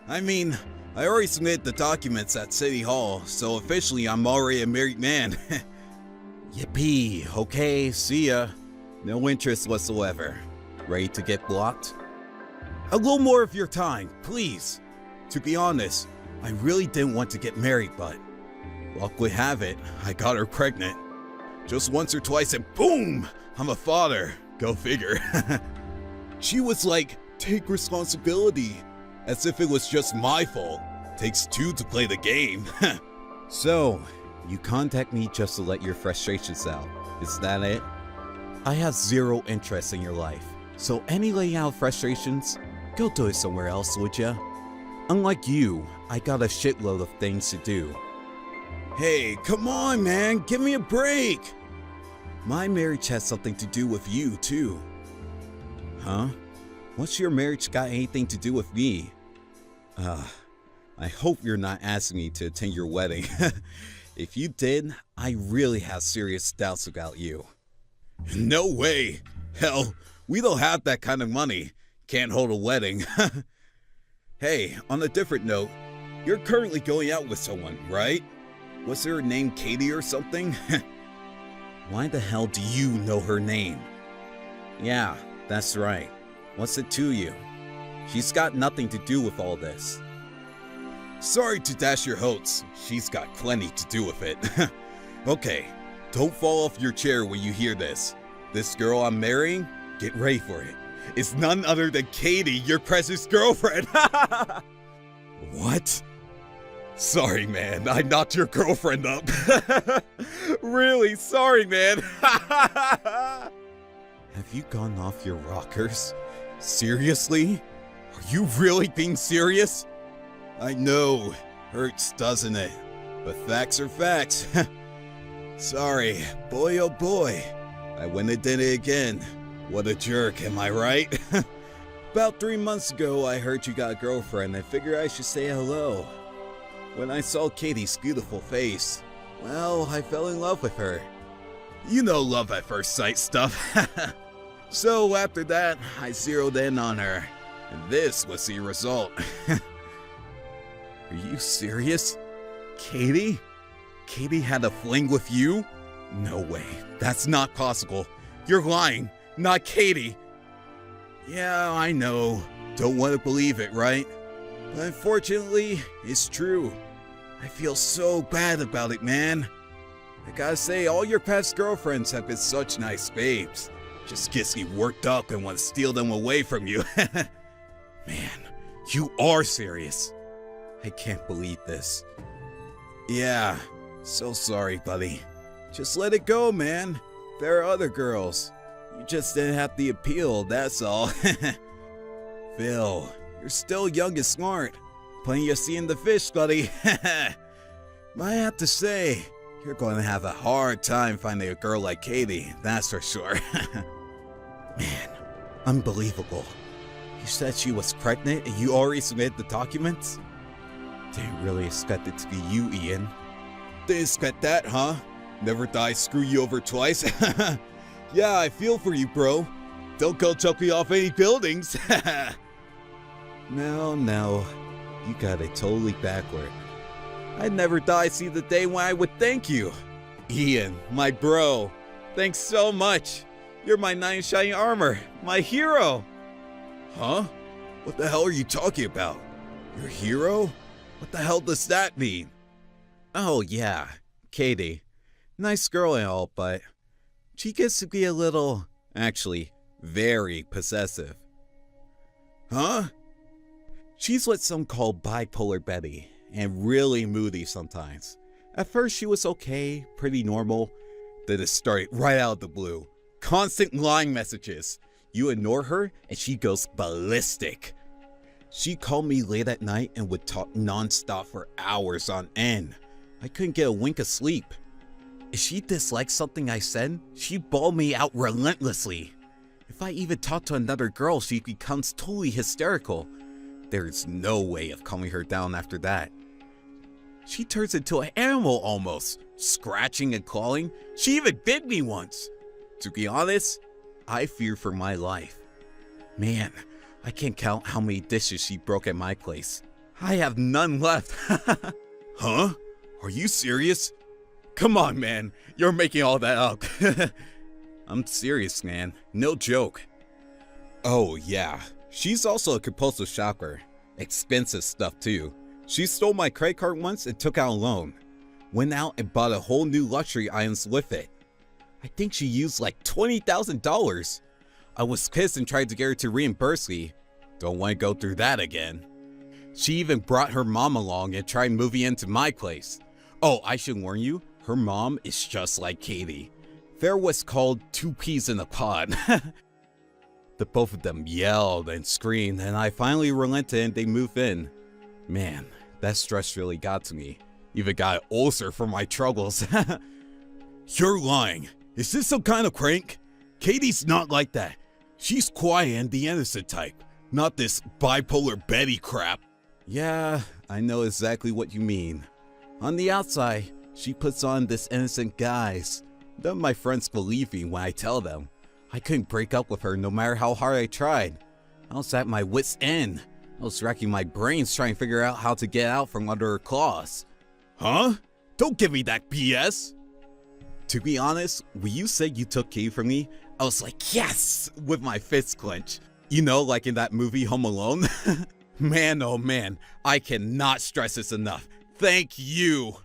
I mean, I already submitted the documents at City Hall, so officially I'm already a married man. Yippee, okay, see ya. No interest whatsoever. Ready to get blocked? A little more of your time, please. To be honest, I really didn't want to get married, but luck would have it, I got her pregnant. Just once or twice and boom! I'm a father. Go figure. She was like, take responsibility. As if it was just my fault. Takes two to play the game. So, you contact me just to let your frustrations out. Is that it? I have zero interest in your life. So any laying out frustrations, go do it somewhere else, would ya? Unlike you, I got a shitload of things to do. Hey, come on, man, give me a break! My marriage has something to do with you, too. Huh? What's your marriage got anything to do with me? I hope you're not asking me to attend your wedding. If you did, I really have serious doubts about you. No way! Hell, we don't have that kind of money. Can't hold a wedding. Hey, on a different note, you're currently going out with someone, right? Was her name Katie or something? Why the hell do you know her name? Yeah, that's right. What's it to you? She's got nothing to do with all this. Sorry to dash your hopes. She's got plenty to do with it. Okay, don't fall off your chair when you hear this. This girl I'm marrying, get ready for it. It's none other than Katie, your precious girlfriend. What? Sorry, man, I knocked your girlfriend up. Really sorry, man. Have you gone off your rockers? Seriously? Are you really being serious? I know, hurts, doesn't it? But facts are facts. Sorry, boy oh boy. I went and did it again. What a jerk, am I right? About 3 months ago, I heard you got a girlfriend. I figured I should say hello. When I saw Katie's beautiful face, well, I fell in love with her. You know love at first sight stuff. So after that, I zeroed in on her. And this was the result. Are you serious? Katie? Katie had a fling with you? No way, that's not possible. You're lying, not Katie. Yeah, I know. Don't want to believe it, right? But unfortunately, it's true. I feel so bad about it, man. I gotta say, all your past girlfriends have been such nice babes. Just gets me worked up and want to steal them away from you. Man, you are serious. I can't believe this. Yeah, so sorry, buddy. Just let it go, man. There are other girls. You just didn't have the appeal, that's all. Phil, you're still young and smart. Plenty of seeing the fish, buddy. But I have to say, you're going to have a hard time finding a girl like Katie, that's for sure. Man, unbelievable. You said she was pregnant and you already submitted the documents? Didn't really expect it to be you, Ian. Didn't expect that, huh? Never thought I'd screw you over twice? Yeah, I feel for you, bro. Don't go jumping off any buildings. No. You got it totally backward. I never thought I'd see the day when I would thank you. Ian, my bro. Thanks so much. You're my knight in shining armor, my hero. Huh? What the hell are you talking about? Your hero? What the hell does that mean? Oh yeah, Katie. Nice girl and all, but she gets to be a little, actually, very possessive. Huh? She's what some call bipolar Betty, and really moody sometimes. At first she was okay, pretty normal, then it started right out of the blue. Constant lying messages. You ignore her and she goes ballistic. She called me late at night and would talk non-stop for hours on end. I couldn't get a wink of sleep. If she disliked something I said, she'd bawl me out relentlessly. If I even talk to another girl, she becomes totally hysterical. There's no way of calming her down after that. She turns into an animal almost, scratching and clawing. She even bit me once. To be honest, I fear for my life. Man, I can't count how many dishes she broke at my place. I have none left. Huh? Are you serious? Come on, man. You're making all that up. I'm serious, man. No joke. Oh, yeah. She's also a compulsive shopper. Expensive stuff, too. She stole my credit card once and took out a loan. Went out and bought a whole new luxury items with it. I think she used like $20,000. I was pissed and tried to get her to reimburse me. Don't want to go through that again. She even brought her mom along and tried moving into my place. Oh, I should warn you, her mom is just like Katie. They're what's called two peas in a pod. The both of them yelled and screamed, and I finally relented and they moved in. Man, that stress really got to me. Even got an ulcer from my troubles. You're lying. Is this some kind of prank? Katie's not like that. She's quiet and the innocent type, not this bipolar Betty crap. Yeah, I know exactly what you mean. On the outside, she puts on this innocent guise. None of my friends believe me when I tell them. I couldn't break up with her no matter how hard I tried. I was at my wit's end. I was racking my brains trying to figure out how to get out from under her claws. Huh? Don't give me that BS! To be honest, when you said you took Katie from me, I was like, yes! With my fists clenched. You know, like in that movie Home Alone? Man, oh man, I cannot stress this enough. Thank you!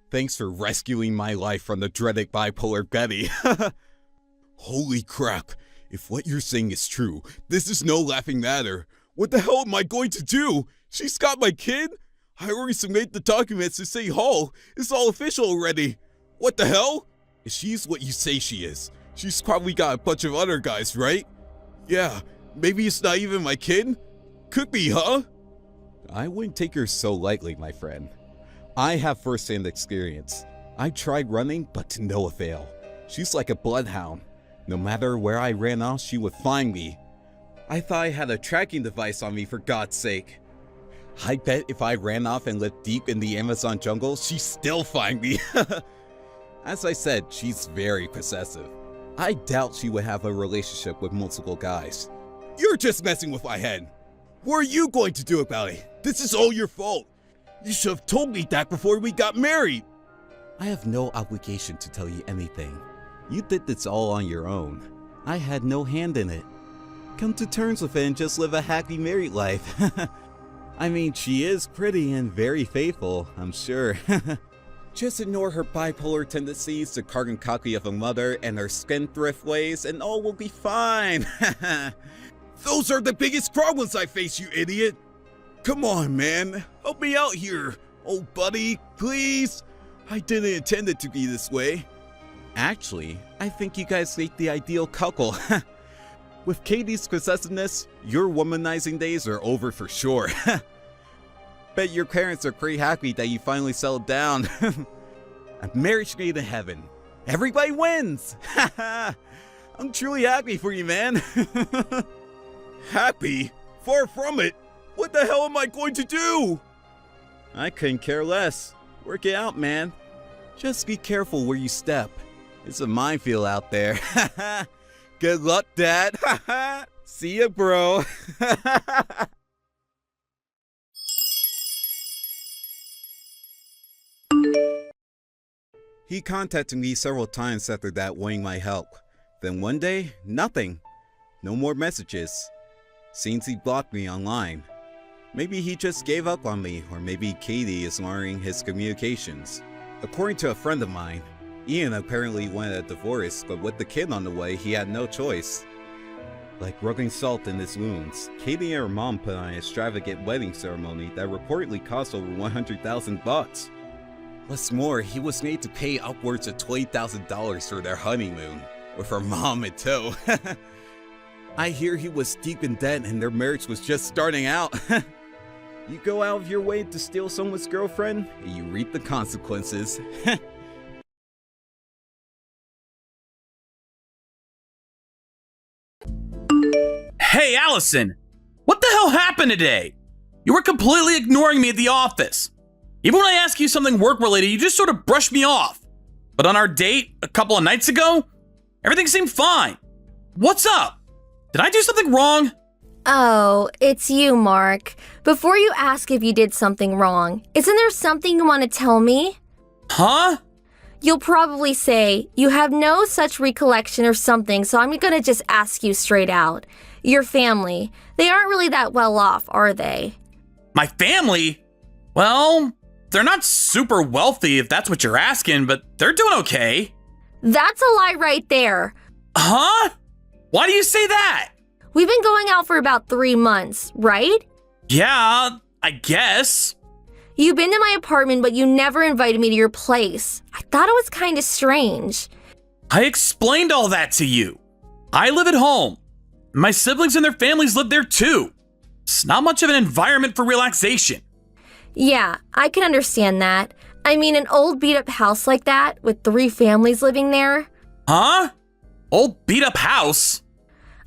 Thanks for rescuing my life from the dreaded bipolar Betty. Holy crap, if what you're saying is true, this is no laughing matter. What the hell am I going to do? She's got my kid? I already submitted the documents to City Hall. It's all official already. What the hell? If she's what you say she is, she's probably got a bunch of other guys, right? Yeah, maybe it's not even my kid? Could be, huh? I wouldn't take her so lightly, my friend. I have first-hand experience. I tried running, but to no avail. She's like a bloodhound. No matter where I ran off, she would find me. I thought I had a tracking device on me, for God's sake. I bet if I ran off and lived deep in the Amazon jungle, she'd still find me. As I said, she's very possessive. I doubt she would have a relationship with multiple guys. You're just messing with my head. What are you going to do about it? This is all your fault. You should have told me that before we got married. I have no obligation to tell you anything. You did this all on your own. I had no hand in it. Come to terms with it and just live a happy married life. I mean, she is pretty and very faithful, I'm sure. Just ignore her bipolar tendencies, the carbon copy of a mother, and her spendthrift ways, and all will be fine. Those are the biggest problems I face, you idiot. Come on, man. Help me out here. Oh, buddy, please. I didn't intend it to be this way. Actually, I think you guys make the ideal couple. With Katie's possessiveness, your womanizing days are over for sure. Bet your parents are pretty happy that you finally settled down. A marriage made in heaven. Everybody wins! I'm truly happy for you, man. Happy? Far from it. What the hell am I going to do? I couldn't care less. Work it out, man. Just be careful where you step. It's a minefield out there. Good luck, Dad. See ya, bro. He contacted me several times after that wanting my help. Then one day, nothing. No more messages. Seems he blocked me online. Maybe he just gave up on me, or maybe Katie is monitoring his communications. According to a friend of mine, Ian apparently wanted a divorce, but with the kid on the way, he had no choice. Like rubbing salt in his wounds, Katie and her mom put on an extravagant wedding ceremony that reportedly cost over $100,000. What's more, he was made to pay upwards of $20,000 for their honeymoon, with her mom in tow. I hear he was deep in debt and their marriage was just starting out. You go out of your way to steal someone's girlfriend, and you reap the consequences. Hey, Allison! What the hell happened today? You were completely ignoring me at the office. Even when I ask you something work-related, you just sort of brush me off. But on our date a couple of nights ago, everything seemed fine. What's up? Did I do something wrong? Oh, it's you, Mark. Before you ask if you did something wrong, isn't there something you want to tell me? Huh? You'll probably say, you have no such recollection or something, so I'm gonna just ask you straight out. Your family, they aren't really that well off, are they? My family? Well, they're not super wealthy if that's what you're asking, but they're doing okay. That's a lie right there. Huh? Why do you say that? We've been going out for about 3 months, right? Yeah, I guess. You've been to my apartment, but you never invited me to your place. I thought it was kind of strange. I explained all that to you. I live at home. My siblings and their families live there too. It's not much of an environment for relaxation. Yeah, I can understand that. I mean, an old beat-up house like that, with 3 families living there. Huh? Old beat-up house?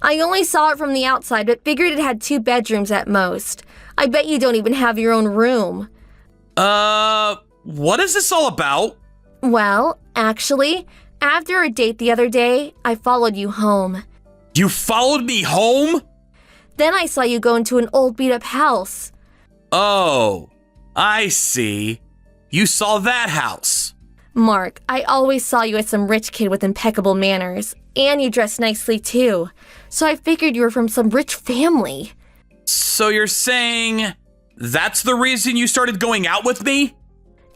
I only saw it from the outside, but figured it had 2 bedrooms at most. I bet you don't even have your own room. What is this all about? Well, actually, after our date the other day, I followed you home. You followed me home? Then I saw you go into an old beat-up house. Oh, I see. You saw that house. Mark, I always saw you as some rich kid with impeccable manners, and you dressed nicely too. So I figured you were from some rich family. So you're saying that's the reason you started going out with me?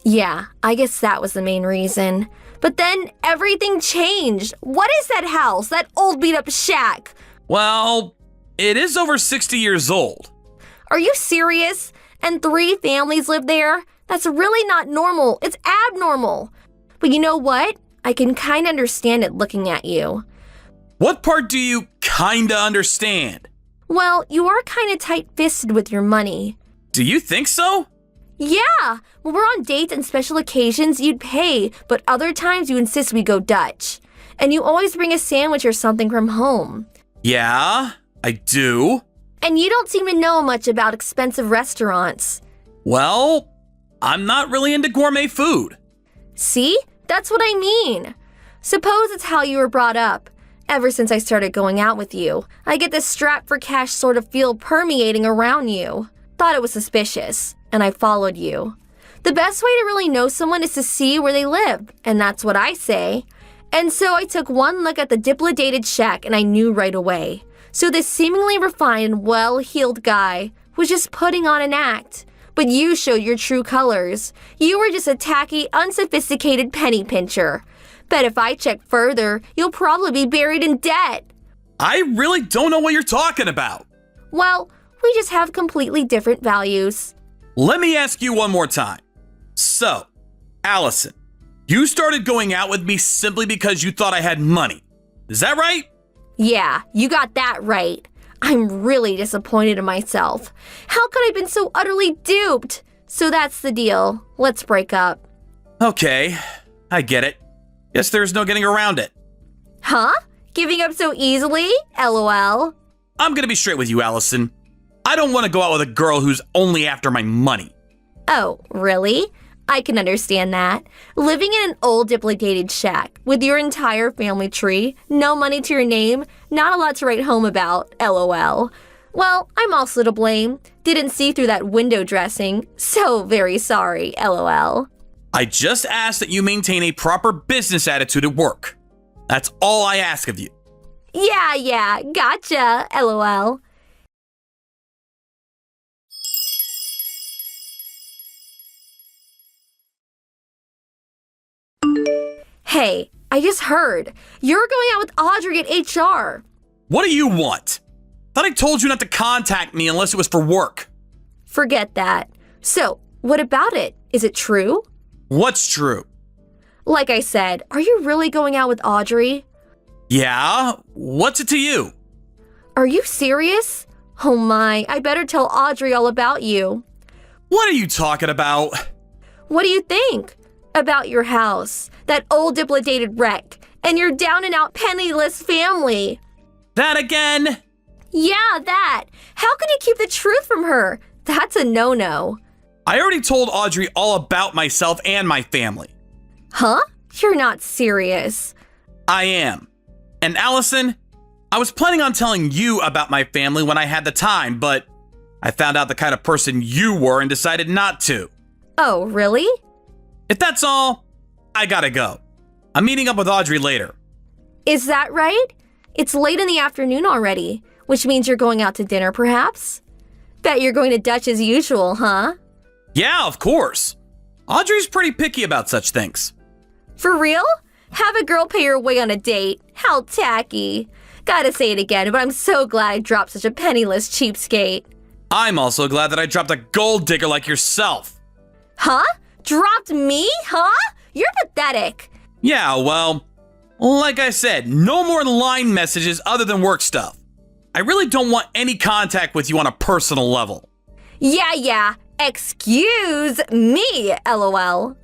Yeah, I guess that was the main reason. But then everything changed. What is that house? That old beat-up shack? Well, it is over 60 years old. Are you serious? And 3 families live there? That's really not normal. It's abnormal. But you know what? I can kinda understand it looking at you. What part do you kinda understand? Well, you are kinda tight-fisted with your money. Do you think so? Yeah! When we're on dates and special occasions, you'd pay, but other times you insist we go Dutch. And you always bring a sandwich or something from home. Yeah, I do. And you don't seem to know much about expensive restaurants. Well, I'm not really into gourmet food. See? That's what I mean. Suppose it's how you were brought up. Ever since I started going out with you, I get this strapped for cash sort of feel permeating around you. Thought it was suspicious, and I followed you. The best way to really know someone is to see where they live, and that's what I say. And so I took one look at the dilapidated shack and I knew right away. So this seemingly refined and well-heeled guy was just putting on an act. But you showed your true colors. You were just a tacky, unsophisticated penny pincher. Bet if I check further, you'll probably be buried in debt. I really don't know what you're talking about. Well, we just have completely different values. Let me ask you one more time. So, Allison, you started going out with me simply because you thought I had money. Is that right? Yeah, you got that right. I'm really disappointed in myself. How could I have been so utterly duped? So that's the deal. Let's break up. Okay, I get it. Guess there's no getting around it. Huh? Giving up so easily? LOL. I'm gonna be straight with you, Allison. I don't want to go out with a girl who's only after my money. Oh, really? I can understand that. Living in an old dilapidated shack with your entire family tree, no money to your name, not a lot to write home about, LOL. Well, I'm also to blame. Didn't see through that window dressing. So very sorry, LOL. I just ask that you maintain a proper business attitude at work. That's all I ask of you. Yeah, gotcha, LOL. Hey, I just heard. You're going out with Audrey at HR. What do you want? Thought I told you not to contact me unless it was for work. Forget that. So, what about it? Is it true? What's true? Like I said, are you really going out with Audrey? Yeah? What's it to you? Are you serious? Oh my, I better tell Audrey all about you. What are you talking about? What do you think? About your house, that old dilapidated wreck, and your down and out penniless family. That again? Yeah, that. How can you keep the truth from her? That's a no-no. I already told Audrey all about myself and my family. Huh? You're not serious. I am. And Allison, I was planning on telling you about my family when I had the time, but I found out the kind of person you were and decided not to. Oh, really? If that's all, I gotta go. I'm meeting up with Audrey later. Is that right? It's late in the afternoon already, which means you're going out to dinner, perhaps? Bet you're going to Dutch as usual, huh? Yeah, of course. Audrey's pretty picky about such things. For real? Have a girl pay your way on a date? How tacky. Gotta say it again, but I'm so glad I dropped such a penniless cheapskate. I'm also glad that I dropped a gold digger like yourself. Huh? Dropped me? Huh? You're pathetic. Yeah, well, like I said, no more line messages other than work stuff. I really don't want any contact with you on a personal level. Yeah. Excuse me, LOL.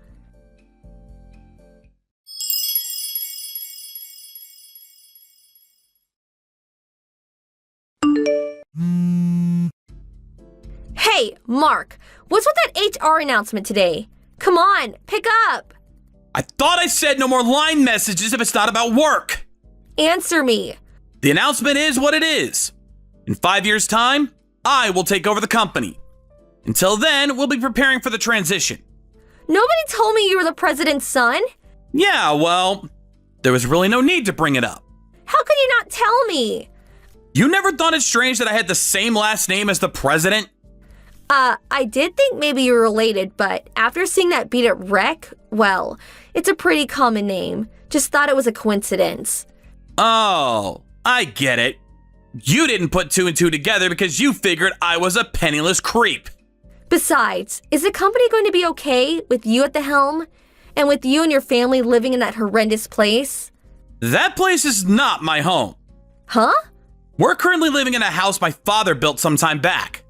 Hey, Mark, what's with that HR announcement today? Come on, pick up. I thought I said no more line messages if it's not about work. Answer me. The announcement is what it is. In 5 years' time, I will take over the company. Until then, we'll be preparing for the transition. Nobody told me you were the president's son. Yeah, well, there was really no need to bring it up. How could you not tell me? You never thought it strange that I had the same last name as the president? I did think maybe you were related, but after seeing that beat up wreck, well, it's a pretty common name. Just thought it was a coincidence. Oh, I get it. You didn't put two and two together because you figured I was a penniless creep. Besides, is the company going to be okay with you at the helm? And with you and your family living in that horrendous place? That place is not my home. Huh? We're currently living in a house my father built some time back.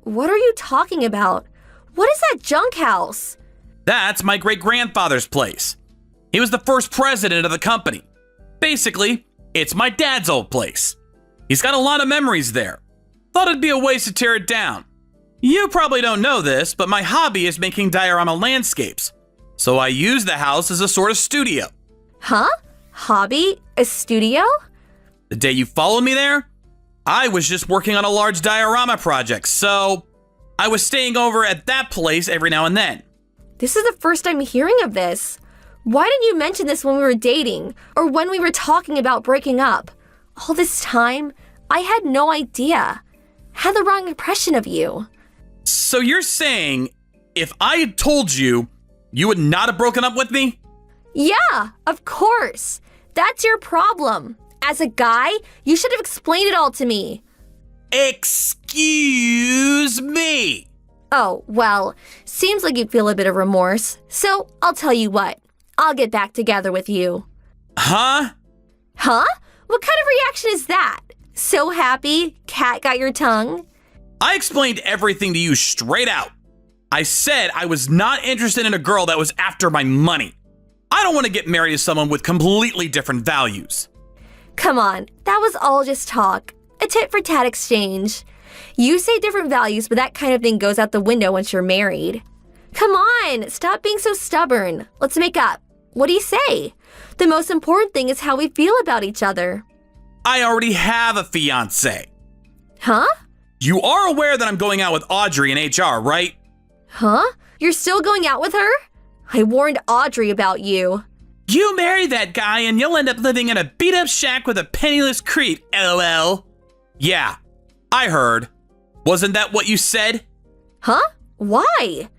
What are you talking about? What is that junk house? That's my great-grandfather's place. He was the first president of the company. Basically, it's my dad's old place. He's got a lot of memories there. Thought it'd be a waste to tear it down. You probably don't know this, but my hobby is making diorama landscapes. So I use the house as a sort of studio. Huh? Hobby? A studio? The day you followed me there, I was just working on a large diorama project, so I was staying over at that place every now and then. This is the first I'm hearing of this. Why didn't you mention this when we were dating, or when we were talking about breaking up? All this time, I had no idea. Had the wrong impression of you. So you're saying, if I had told you, you would not have broken up with me? Yeah, of course. That's your problem. As a guy, you should have explained it all to me. Excuse me. Oh, well, seems like you feel a bit of remorse. So I'll tell you what. I'll get back together with you. Huh? Huh? What kind of reaction is that? So happy, cat got your tongue? I explained everything to you straight out. I said I was not interested in a girl that was after my money. I don't want to get married to someone with completely different values. Come on, that was all just talk. A tit-for-tat exchange. You say different values, but that kind of thing goes out the window once you're married. Come on, stop being so stubborn. Let's make up. What do you say? The most important thing is how we feel about each other. I already have a fiancé. Huh? You are aware that I'm going out with Audrey in HR, right? Huh? You're still going out with her? I warned Audrey about you. You marry that guy and you'll end up living in a beat-up shack with a penniless creep, LOL. Yeah, I heard. Wasn't that what you said? Huh? Why?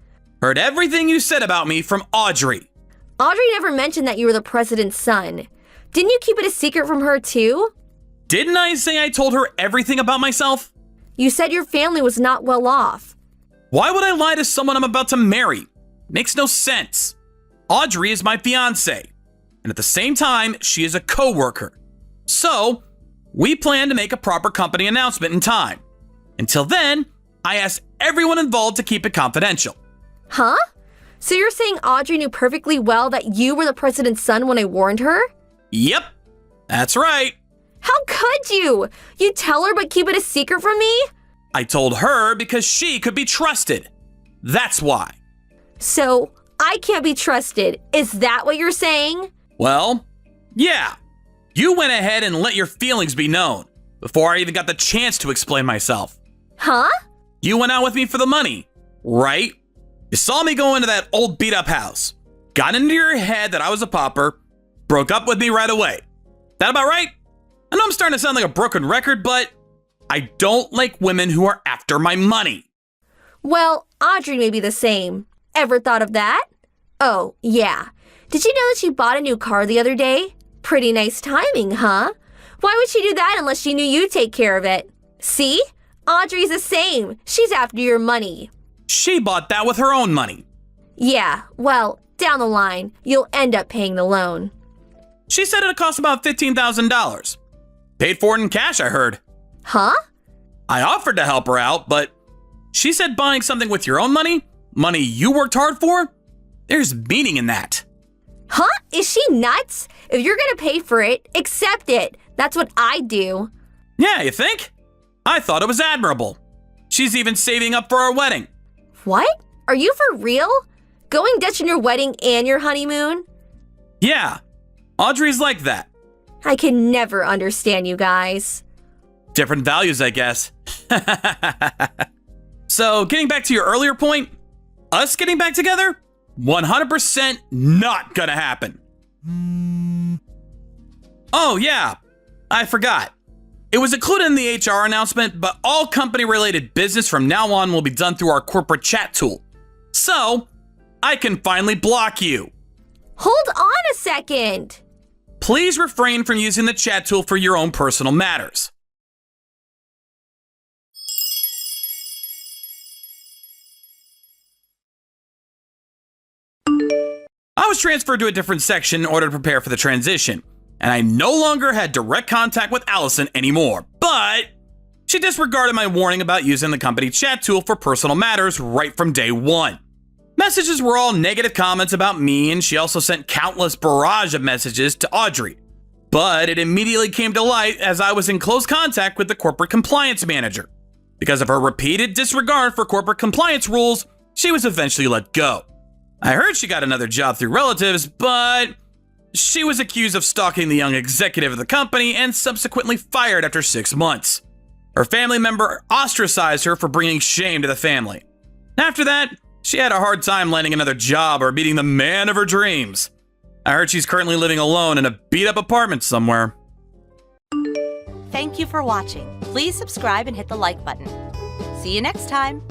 Heard everything you said about me from Audrey. Audrey never mentioned that you were the president's son. Didn't you keep it a secret from her too? Didn't I say I told her everything about myself? You said your family was not well off. Why would I lie to someone I'm about to marry? Makes no sense. Audrey is my fiancé, and at the same time, she is a co-worker. So, we plan to make a proper company announcement in time. Until then, I asked everyone involved to keep it confidential. Huh? So you're saying Audrey knew perfectly well that you were the president's son when I warned her? Yep, that's right. How could you? You tell her but keep it a secret from me? I told her because she could be trusted. That's why. So, I can't be trusted. Is that what you're saying? Well, yeah. You went ahead and let your feelings be known before I even got the chance to explain myself. Huh? You went out with me for the money, right? You saw me go into that old beat-up house, got into your head that I was a pauper, broke up with me right away. That about right? I know I'm starting to sound like a broken record, but I don't like women who are after my money. Well, Audrey may be the same. Ever thought of that? Oh, yeah. Did you know that she bought a new car the other day? Pretty nice timing, huh? Why would she do that unless she knew you'd take care of it? See? Audrey's the same. She's after your money. She bought that with her own money. Yeah, well, down the line, you'll end up paying the loan. She said it'd cost about $15,000. Paid for it in cash, I heard. Huh? I offered to help her out, but she said buying something with your own money, money you worked hard for, there's meaning in that. Huh? Is she nuts? If you're gonna pay for it, accept it. That's what I do. Yeah, you think? I thought it was admirable. She's even saving up for our wedding. What? Are you for real? Going Dutch on your wedding and your honeymoon? Yeah, Audrey's like that. I can never understand you guys. Different values, I guess. So, getting back to your earlier point, us getting back together? 100% not gonna happen. Oh, yeah, I forgot. It was included in the HR announcement, but all company-related business from now on will be done through our corporate chat tool. So, I can finally block you. Hold on a second. Please refrain from using the chat tool for your own personal matters. I was transferred to a different section in order to prepare for the transition, and I no longer had direct contact with Allison anymore, but she disregarded my warning about using the company chat tool for personal matters right from day one. Messages were all negative comments about me, and she also sent countless barrage of messages to Audrey. But it immediately came to light as I was in close contact with the corporate compliance manager. Because of her repeated disregard for corporate compliance rules, she was eventually let go. I heard she got another job through relatives, but she was accused of stalking the young executive of the company and subsequently fired after 6 months. Her family member ostracized her for bringing shame to the family. After that, she had a hard time landing another job or meeting the man of her dreams. I heard she's currently living alone in a beat-up apartment somewhere. Thank you for watching. Please subscribe and hit the like button. See you next time.